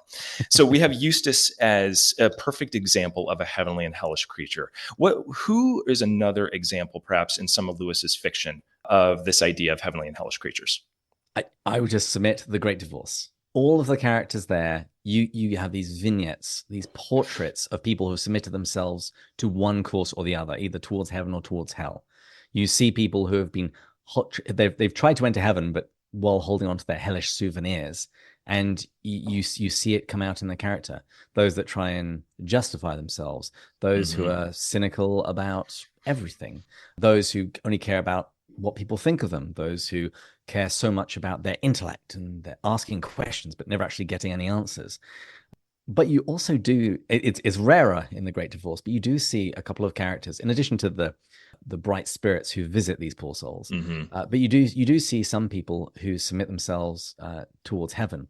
So we have Eustace as a perfect example of a heavenly and hellish creature. Who is another example, perhaps in some of Lewis's fiction, of this idea of heavenly and hellish creatures? I would just submit The Great Divorce. All of the characters there, you have these vignettes, these portraits of people who have submitted themselves to one course or the other, either towards heaven or towards hell. You see people who have been they've tried to enter heaven, but while holding on to their hellish souvenirs. And you see it come out in their character. Those that try and justify themselves, those who are cynical about everything, those who only care about what people think of them, those who care so much about their intellect and they're asking questions but never actually getting any answers. But you also do, it's rarer in The Great Divorce, but you do see a couple of characters, in addition to the bright spirits who visit these poor souls. But you do see some people who submit themselves towards heaven.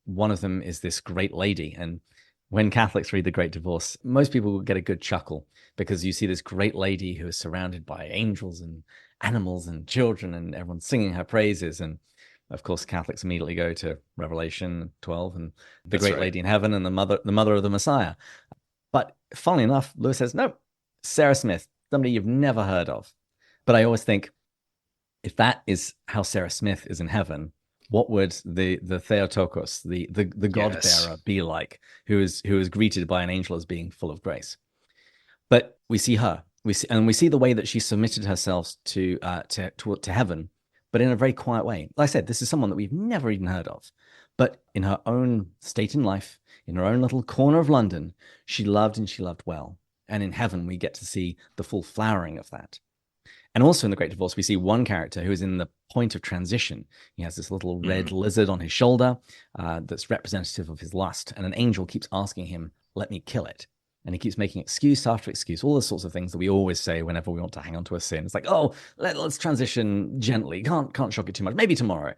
One of them is this great lady. And when Catholics read The Great Divorce, most people will get a good chuckle because you see this great lady who is surrounded by angels and animals and children and everyone's singing her praises. And of course, Catholics immediately go to Revelation 12 and the Great Lady in heaven and the mother of the Messiah. But funnily enough, Lewis says, no, Sarah Smith, somebody you've never heard of. But I always think, if that is how Sarah Smith is in heaven, what would the Theotokos, the God bearer, be like, who is greeted by an angel as being full of grace? But we see her, we see the way that she submitted herself to heaven, but in a very quiet way. Like I said, this is someone that we've never even heard of. But in her own state in life, in her own little corner of London, she loved and she loved well. And in heaven, we get to see the full flowering of that. And also in The Great Divorce, we see one character who is in the point of transition. He has this little red lizard on his shoulder that's representative of his lust. And an angel keeps asking him, let me kill it. And he keeps making excuse after excuse, all the sorts of things that we always say whenever we want to hang on to a sin. It's like, oh, let's transition gently. Can't shock it too much. Maybe tomorrow.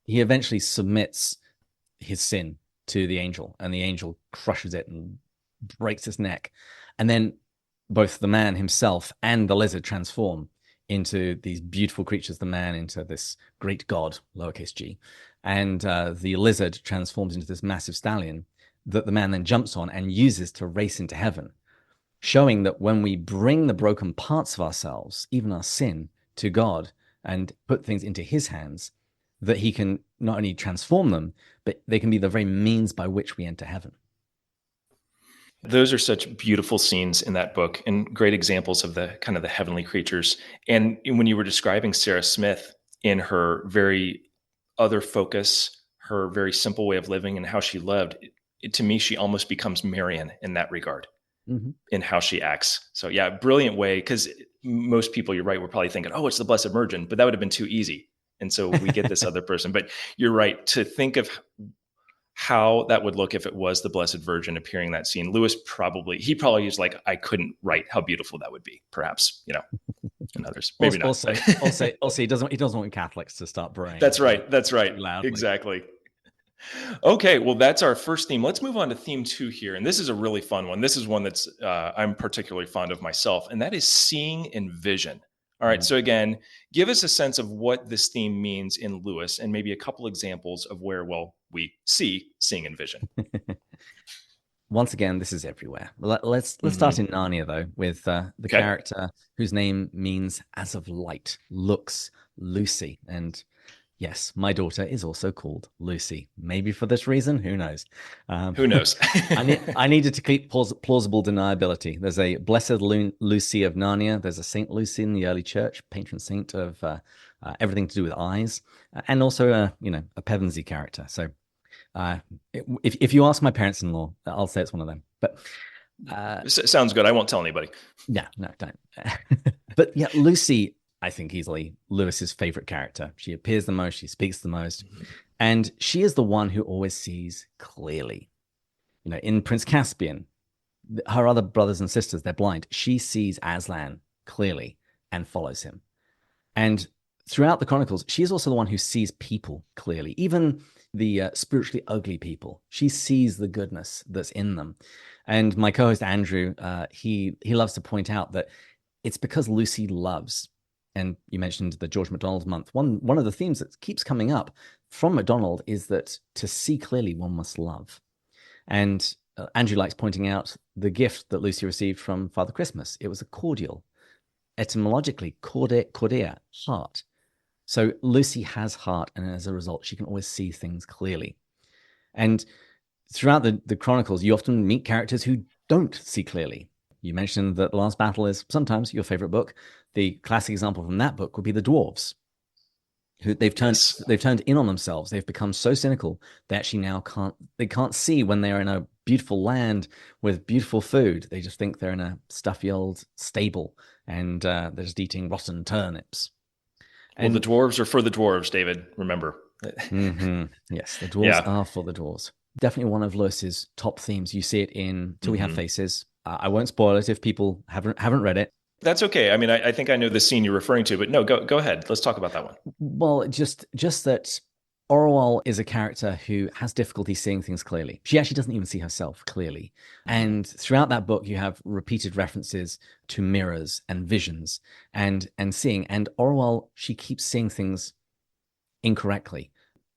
He eventually submits his sin to the angel, and the angel crushes it and breaks its neck. And then both the man himself and the lizard transform into these beautiful creatures, the man into this great god, lowercase g, and the lizard transforms into this massive stallion that the man then jumps on and uses to race into heaven, showing that when we bring the broken parts of ourselves, even our sin, to God and put things into his hands, that he can not only transform them, but they can be the very means by which we enter heaven. Those are such beautiful scenes in that book and great examples of the kind of the heavenly creatures. And when you were describing Sarah Smith in her very other focus, her very simple way of living and how she lived, to me, she almost becomes Marian in that regard, in how she acts. So yeah, brilliant way. Because most people, you're right, we're probably thinking, oh, it's the Blessed Virgin, but that would have been too easy. And so we get this other person. But you're right, to think of how that would look if it was the Blessed Virgin appearing in that scene. Lewis probably is like, I couldn't write how beautiful that would be. Perhaps, and others maybe not. Also, he doesn't want Catholics to start praying. That's right. Loudly. Exactly. Okay, well, that's our first theme. Let's move on to theme 2 here. And this is a really fun one. This is one that's I'm particularly fond of myself, and that is seeing in vision. All right, so again, give us a sense of what this theme means in Lewis and maybe a couple examples of where, we see seeing in vision. Once again, this is everywhere. Let's start in Narnia, though, with the character whose name means as of light, looks Lucy. And yes, my daughter is also called Lucy. Maybe for this reason, who knows? Who knows? I needed to keep plausible deniability. There's a Blessed Lucy of Narnia. There's a Saint Lucy in the early church, patron saint of everything to do with eyes, and also a Pevensey character. So if you ask my parents-in-law, I'll say it's one of them. But sounds good. I won't tell anybody. Yeah, no, don't. But yeah, Lucy, I think easily Lewis's favorite character. She appears the most, she speaks the most, and she is the one who always sees clearly. In Prince Caspian, her other brothers and sisters, they're blind. She sees Aslan clearly and follows him. And throughout the Chronicles, she is also the one who sees people clearly, even the spiritually ugly people. She sees the goodness that's in them. And my co-host Andrew, he loves to point out that it's because Lucy loves. And you mentioned the George MacDonald month. One of the themes that keeps coming up from MacDonald is that to see clearly, one must love. And Andrew likes pointing out the gift that Lucy received from Father Christmas. It was a cordial, etymologically, cordia, heart. So Lucy has heart, and as a result, she can always see things clearly. And throughout the Chronicles, you often meet characters who don't see clearly. You mentioned that The Last Battle is sometimes your favorite book. The classic example from that book would be the dwarves, who they've turned in on themselves. They've become so cynical they actually now can't see when they're in a beautiful land with beautiful food. They just think they're in a stuffy old stable and they're just eating rotten turnips. Well, the dwarves are for the dwarves, David. Remember. Yes, the dwarves are for the dwarves. Definitely one of Lewis's top themes. You see it in Till We Have Faces. I won't spoil it if people haven't read it. That's okay. I mean, I think I know the scene you're referring to, but no, go ahead. Let's talk about that one. Well, just that Orwell is a character who has difficulty seeing things clearly. She actually doesn't even see herself clearly. And throughout that book, you have repeated references to mirrors and visions and seeing. And Orwell, she keeps seeing things incorrectly.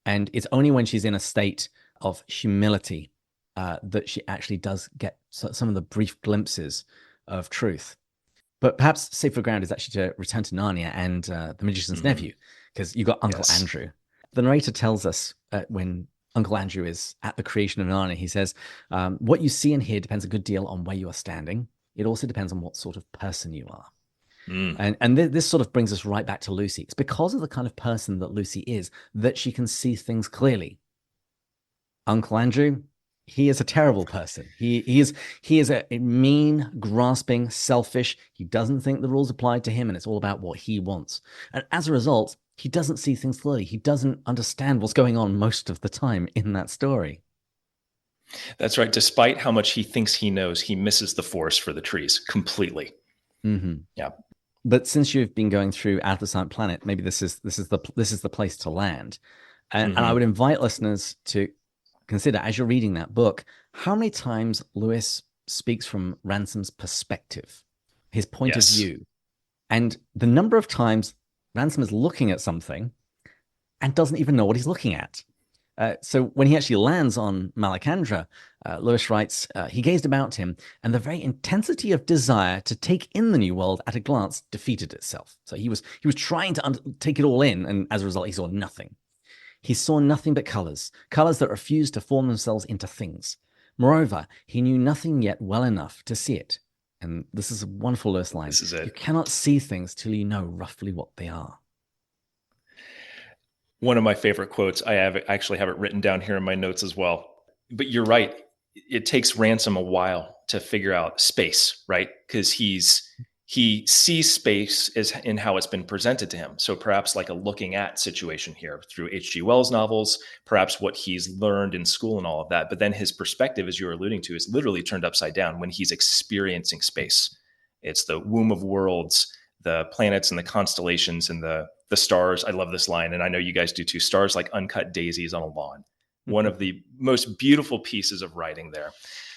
And it's only when she's in a state of humility that she actually does get some of the brief glimpses of truth. But perhaps safer ground is actually to return to Narnia and the Magician's Nephew, because you've got Uncle Andrew. The narrator tells us when Uncle Andrew is at the creation of Narnia, he says, what you see and hear depends a good deal on where you are standing. It also depends on what sort of person you are. And this sort of brings us right back to Lucy. It's because of the kind of person that Lucy is that she can see things clearly. Uncle Andrew, he is a terrible person. He is a mean, grasping, selfish. He doesn't think the rules apply to him, and it's all about what he wants. And as a result, he doesn't see things clearly. He doesn't understand what's going on most of the time in that story. That's right. Despite how much he thinks he knows, he misses the forest for the trees completely. Yeah. But since you've been going through Out of the Silent Planet, maybe this is the place to land. And I would invite listeners to consider, as you're reading that book, how many times Lewis speaks from Ransom's perspective, his point of view, and the number of times Ransom is looking at something and doesn't even know what he's looking at. So when he actually lands on Malacandra, Lewis writes, he gazed about him, and the very intensity of desire to take in the new world at a glance defeated itself. So he was trying to take it all in, and as a result, he saw nothing. He saw nothing but colors that refused to form themselves into things. Moreover, he knew nothing yet well enough to see it. And this is a wonderful Lewis line. This is it. You cannot see things till you know roughly what they are. One of my favorite quotes, I actually have it written down here in my notes as well. But you're right. It takes Ransom a while to figure out space, right? Because he sees space as in how it's been presented to him. So perhaps like a looking at situation here through H.G. Wells novels, perhaps what he's learned in school and all of that. But then his perspective, as you're alluding to, is literally turned upside down when he's experiencing space. It's the womb of worlds, the planets and the constellations and the stars. I love this line, and I know you guys do too. Stars like uncut daisies on a lawn. One of the most beautiful pieces of writing there.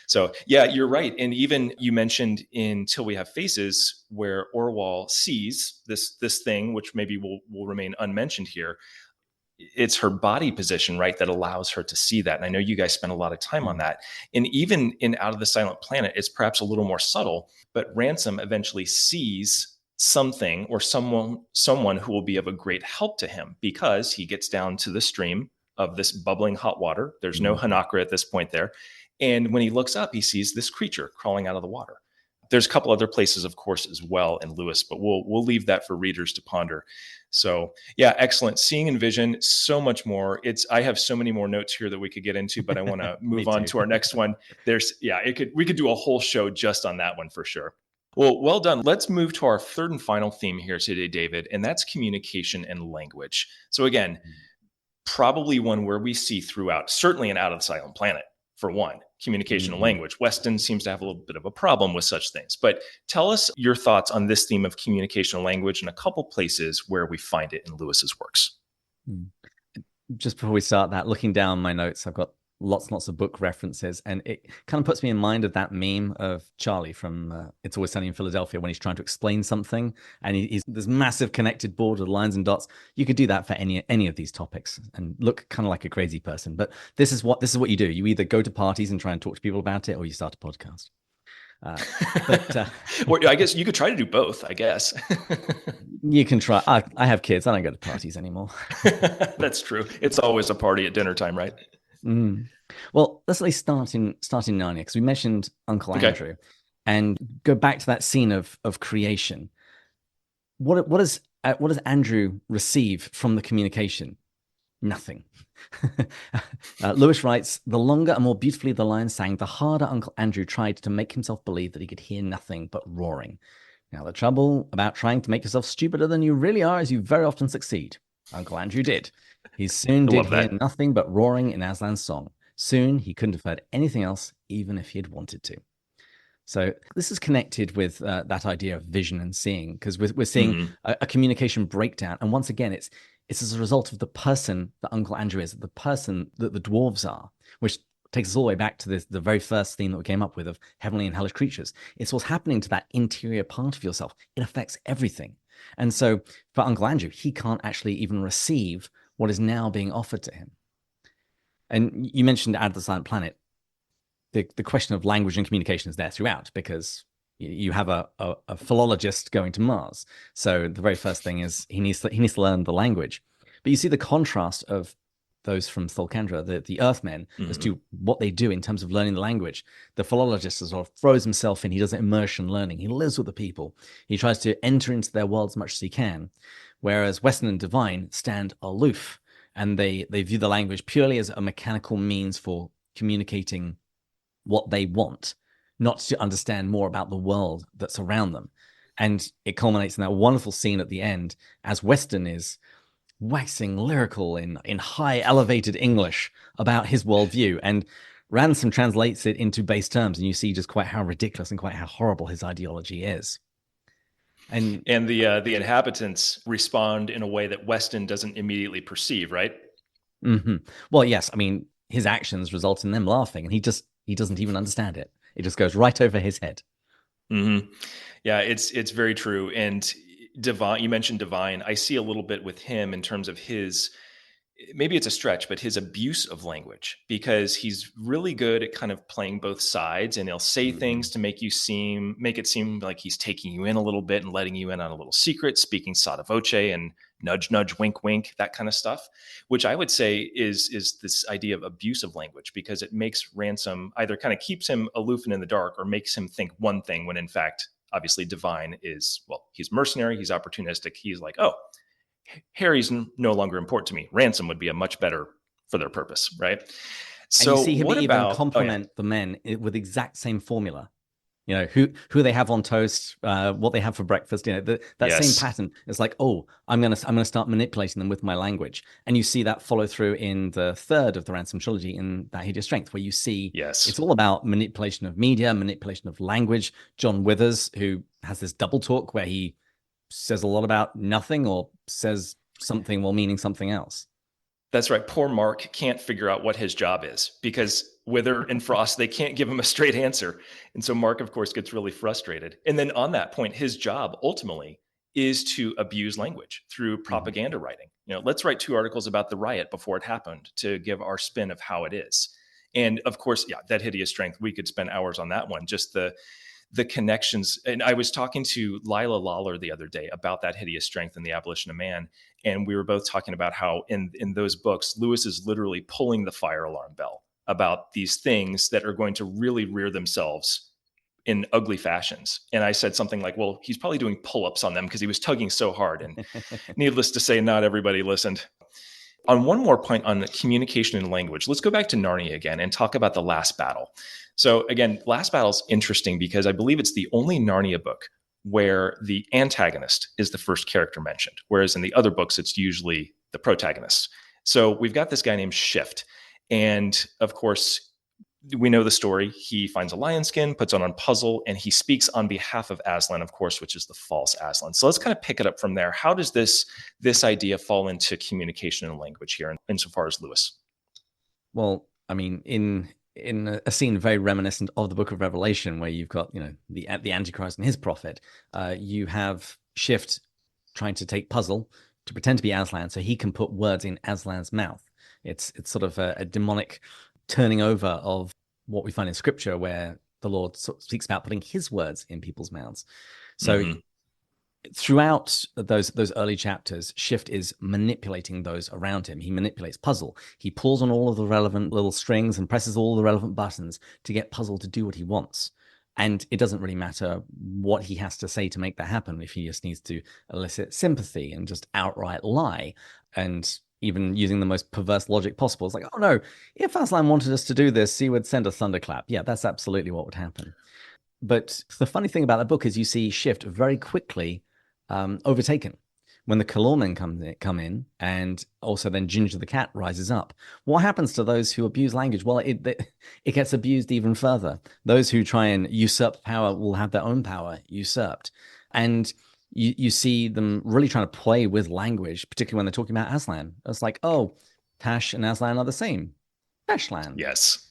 So yeah, you're right. And even you mentioned in Till We Have Faces, where Orwell sees this thing, which maybe will remain unmentioned here. It's her body position, right, that allows her to see that. And I know you guys spend a lot of time on that. And even in Out of the Silent Planet, it's perhaps a little more subtle, but Ransom eventually sees something or someone who will be of a great help to him, because he gets down to the stream of this bubbling hot water. There's no Hanakra at this point there. And when he looks up, he sees this creature crawling out of the water. There's a couple other places, of course, as well in Lewis, but we'll leave that for readers to ponder. So yeah, excellent. Seeing and vision, so much more. I have so many more notes here that we could get into, but I want to move on to our next one. We could do a whole show just on that one for sure. Well done. Let's move to our third and final theme here today, David, and that's communication and language. So again, probably one where we see throughout, certainly in Out of the Silent Planet, for one, communication and language. Weston seems to have a little bit of a problem with such things. But tell us your thoughts on this theme of communication and language and a couple places where we find it in Lewis's works. Just before we start that, looking down my notes, I've got lots and lots of book references, and it kind of puts me in mind of that meme of Charlie from It's Always Sunny in Philadelphia when he's trying to explain something, and he's this massive connected board with lines and dots. You could do that for any of these topics and look kind of like a crazy person. But this is what you do. You either go to parties and try and talk to people about it, or you start a podcast. Well, I guess you could try to do both, I guess. You can try. I have kids. I don't go to parties anymore. That's true. It's always a party at dinner time, right? Well, let's at least start in Narnia, because we mentioned Uncle Andrew. And go back to that scene of creation. What does Andrew receive from the communication? Nothing. Lewis writes, the longer and more beautifully the lion sang, the harder Uncle Andrew tried to make himself believe that he could hear nothing but roaring. Now, the trouble about trying to make yourself stupider than you really are is you very often succeed. Uncle Andrew did. He soon I did love hear that. nothing but roaring in Aslan's song. Soon he couldn't have heard anything else, even if he had wanted to. So this is connected with that idea of vision and seeing, because we're seeing Mhm. a communication breakdown. And once again, it's as a result of the person that Uncle Andrew is, the person that the dwarves are, which takes us all the way back to the very first theme that we came up with of heavenly and hellish creatures. It's what's happening to that interior part of yourself. It affects everything. And so for Uncle Andrew, he can't actually even receive what is now being offered to him. And you mentioned Ad the Silent Planet. The question of language and communication is there throughout, because you have a philologist going to Mars. So the very first thing is he needs to learn the language. But you see the contrast of those from Thulkandra, the Earthmen, as to what they do in terms of learning the language. The philologist sort of throws himself in. He does immersion learning. He lives with the people. He tries to enter into their world as much as he can. Whereas Western and Divine stand aloof, and they view the language purely as a mechanical means for communicating what they want, not to understand more about the world that's around them. And it culminates in that wonderful scene at the end as Weston is waxing lyrical in high elevated English about his worldview. And Ransom translates it into base terms, and you see just quite how ridiculous and quite how horrible his ideology is. And the inhabitants respond in a way that Weston doesn't immediately perceive, right? Well, yes, I mean, his actions result in them laughing, and he doesn't even understand it. It just goes right over his head. Yeah, it's very true. And Divine, you mentioned Divine. I see a little bit with him in terms of his, maybe it's a stretch, but his abuse of language, because he's really good at kind of playing both sides, and he'll say things to make it seem like he's taking you in a little bit and letting you in on a little secret, speaking sotto voce and nudge, nudge, wink, wink, that kind of stuff, which I would say is this idea of abuse of language, because it makes Ransom either kind of keeps him aloof and in the dark, or makes him think one thing when in fact, obviously Divine is, well, he's mercenary, he's opportunistic. He's like, oh, Harry's no longer important to me. Ransom would be a much better for their purpose, right? And you So see him what even about? Oh yeah, compliment the men with the exact same formula. You know, who they have on toast, what they have for breakfast. You know, that same yes, pattern. It's like, oh, I'm gonna start manipulating them with my language, and you see that follow through in the third of the Ransom trilogy in That Hideous Strength, where you see it's yes. all about manipulation of media, manipulation of language. John Withers, who has this double talk where he says a lot about nothing or says something while meaning something else. That's right. Poor Mark can't figure out what his job is, because Wither and Frost, they can't give him a straight answer. And so Mark, of course, gets really frustrated. And then on that point, his job ultimately is to abuse language through Mhm. propaganda writing. You know, let's write 2 articles about the riot before it happened to give our spin of how it is. And of course, yeah, That Hideous Strength, we could spend hours on that one. Just the connections. And I was talking to Lila Lawler the other day about That Hideous Strength and the Abolition of Man. And we were both talking about how in those books, Lewis is literally pulling the fire alarm bell about these things that are going to really rear themselves in ugly fashions. And I said something like, well, he's probably doing pull-ups on them because he was tugging so hard. And needless to say, not everybody listened. On one more point on communication and language, let's go back to Narnia again and talk about the last battle. So again, last battle is interesting because I believe it's the only Narnia book where the antagonist is the first character mentioned, whereas in the other books, it's usually the protagonist. So we've got this guy named Shift. And of course, we know the story. He finds a lion skin, puts on a puzzle, and he speaks on behalf of Aslan, of course, which is the false Aslan. So let's kind of pick it up from there. How does this idea fall into communication and language here, insofar as Lewis? Well, I mean, in a scene very reminiscent of the Book of Revelation, where you've got the Antichrist and his prophet, you have Shift trying to take puzzle to pretend to be Aslan, so he can put words in Aslan's mouth. It's sort of a demonic turning over of what we find in Scripture, where the Lord speaks about putting His words in people's mouths. So throughout those early chapters, Shift is manipulating those around him. He manipulates Puzzle. He pulls on all of the relevant little strings and presses all the relevant buttons to get Puzzle to do what he wants. And it doesn't really matter what he has to say to make that happen. If he just needs to elicit sympathy and just outright lie, and even using the most perverse logic possible, it's like, oh no, if Aslan wanted us to do this, he would send a thunderclap. Yeah, that's absolutely what would happen. But the funny thing about that book is you see Shift very quickly overtaken when the Kalormen come in, and also then Ginger the cat rises up. What happens to those who abuse language? Well, it gets abused even further. Those who try and usurp power will have their own power usurped. And you see them really trying to play with language, particularly when they're talking about Aslan. It's like, oh, Tash and Aslan are the same. Tashland. Yes.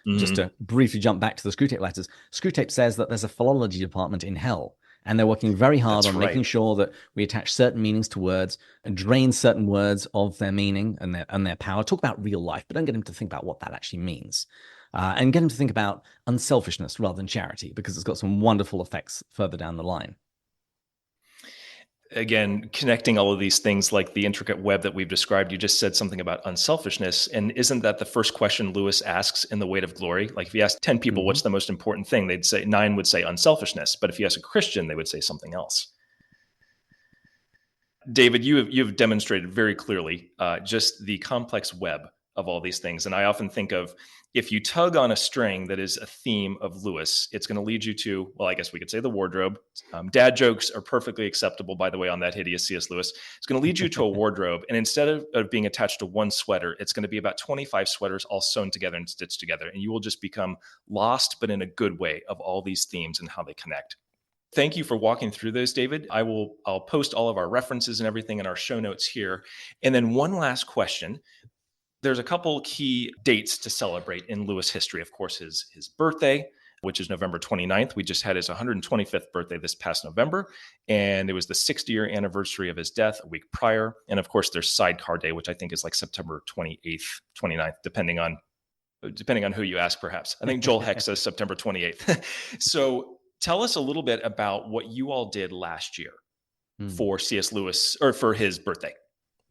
Just to briefly jump back to the Screwtape letters, Screwtape says that there's a philology department in hell, and they're working very hard on making sure that we attach certain meanings to words and drain certain words of their meaning and their power. Talk about real life, but don't get him to think about what that actually means. And get him to think about unselfishness rather than charity, because it's got some wonderful effects further down the line. Again, connecting all of these things like the intricate web that we've described, you just said something about unselfishness. And isn't that the first question Lewis asks in The Weight of Glory? Like if you ask 10 people, what's the most important thing? They'd say 9 would say unselfishness. But if you ask a Christian, they would say something else. David, you've demonstrated very clearly just the complex web of all these things. And I often think of, if you tug on a string that is a theme of Lewis, it's going to lead you to, well, I guess we could say the wardrobe. Dad jokes are perfectly acceptable, by the way, on That Hideous C.S. Lewis. It's going to lead you to a wardrobe. And instead of being attached to one sweater, it's going to be about 25 sweaters all sewn together and stitched together. And you will just become lost, but in a good way, of all these themes and how they connect. Thank you for walking through those, David. I'll post all of our references and everything in our show notes here. And then one last question. There's a couple key dates to celebrate in Lewis history. Of course, his birthday, which is November 29th. We just had his 125th birthday this past November, and it was the 60-year anniversary of his death a week prior. And of course, there's Sidecar Day, which I think is like September 28th, 29th, depending on who you ask, perhaps. I think Joel Heck says September 28th. So tell us a little bit about what you all did last year for C.S. Lewis, or for his birthday.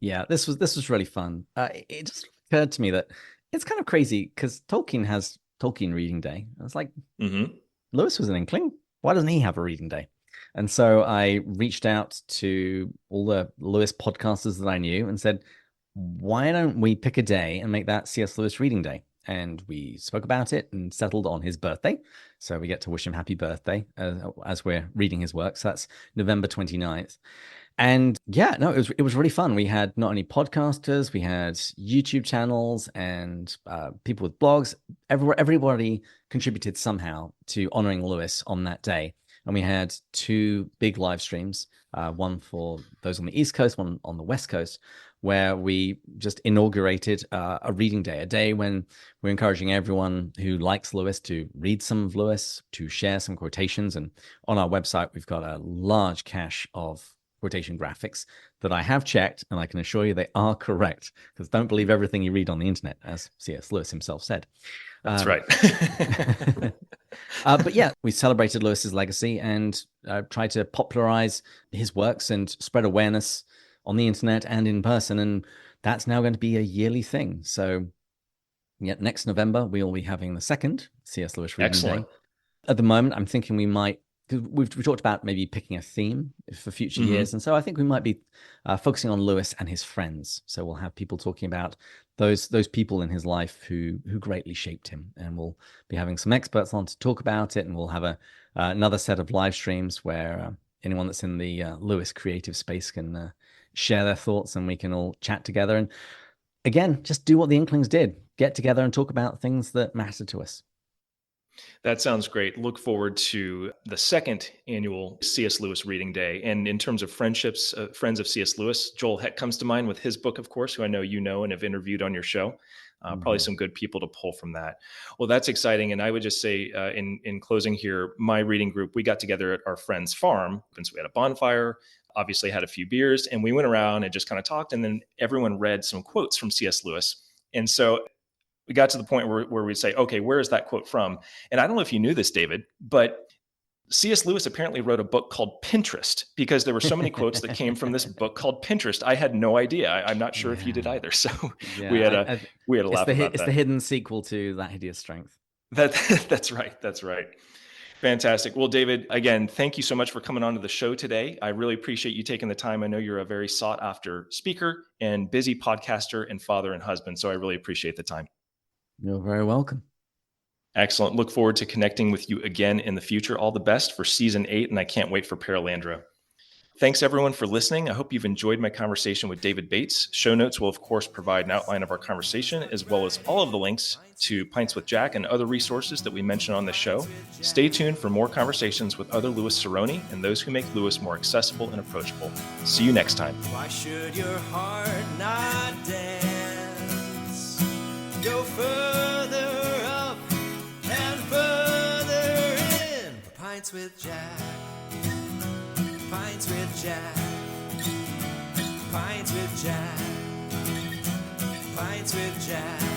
Yeah, this was really fun. It just occurred to me that it's kind of crazy because Tolkien has Tolkien Reading Day. I was like, Lewis was an inkling. Why doesn't he have a reading day? And so I reached out to all the Lewis podcasters that I knew and said, why don't we pick a day and make that C.S. Lewis Reading Day? And we spoke about it and settled on his birthday. So we get to wish him happy birthday as we're reading his work. So that's November 29th. And yeah, no, it was really fun. We had not only podcasters, we had YouTube channels and people with blogs. Everybody contributed somehow to honoring Lewis on that day. And we had 2 big live streams, one for those on the East Coast, one on the West Coast, where we just inaugurated a reading day, a day when we're encouraging everyone who likes Lewis to read some of Lewis, to share some quotations. And on our website, we've got a large cache of quotation graphics that I have checked, and I can assure you they are correct, because don't believe everything you read on the internet, as C.S. Lewis himself said. That's right. But yeah, we celebrated Lewis's legacy and tried to popularize his works and spread awareness on the internet and in person, and that's now going to be a yearly thing. So yeah, next November, we'll be having the second C.S. Lewis Reading Day. At the moment, I'm thinking we might, because we talked about maybe picking a theme for future years. And so I think we might be focusing on Lewis and his friends. So we'll have people talking about those people in his life who greatly shaped him. And we'll be having some experts on to talk about it. And we'll have another set of live streams where anyone that's in the Lewis creative space can share their thoughts, and we can all chat together. And again, just do what the Inklings did. Get together and talk about things that matter to us. That sounds great. Look forward to the second annual C.S. Lewis Reading Day. And in terms of friendships, friends of C.S. Lewis, Joel Heck comes to mind with his book, of course, who I know you know and have interviewed on your show. Probably some good people to pull from that. Well, that's exciting. And I would just say in closing here, my reading group, we got together at our friend's farm. And so we had a bonfire, obviously had a few beers, and we went around and just kind of talked. And then everyone read some quotes from C.S. Lewis. And so we got to the point where we'd say, okay, where is that quote from? And I don't know if you knew this, David, but C.S. Lewis apparently wrote a book called Pinterest, because there were so many quotes that came from this book called Pinterest. I had no idea. I'm not sure if you did either. So we had a laugh about that. It's the hidden sequel to That Hideous Strength. That's right. That's right. Fantastic. Well, David, again, thank you so much for coming on to the show today. I really appreciate you taking the time. I know you're a very sought after speaker and busy podcaster and father and husband. So I really appreciate the time. You're very welcome. Excellent. Look forward to connecting with you again in the future. All the best for season 8. And I can't wait for Paralandra. Thanks everyone for listening. I hope you've enjoyed my conversation with David Bates. Show notes will of course provide an outline of our conversation as well as all of the links to Pints with Jack and other resources that we mention on the show. Stay tuned for more conversations with other Lewis Cerrone and those who make Lewis more accessible and approachable. See you next time. Why should your heart not dance? Go further up and further in. Pints with Jack. Pints with Jack. Pints with Jack. Pints with Jack.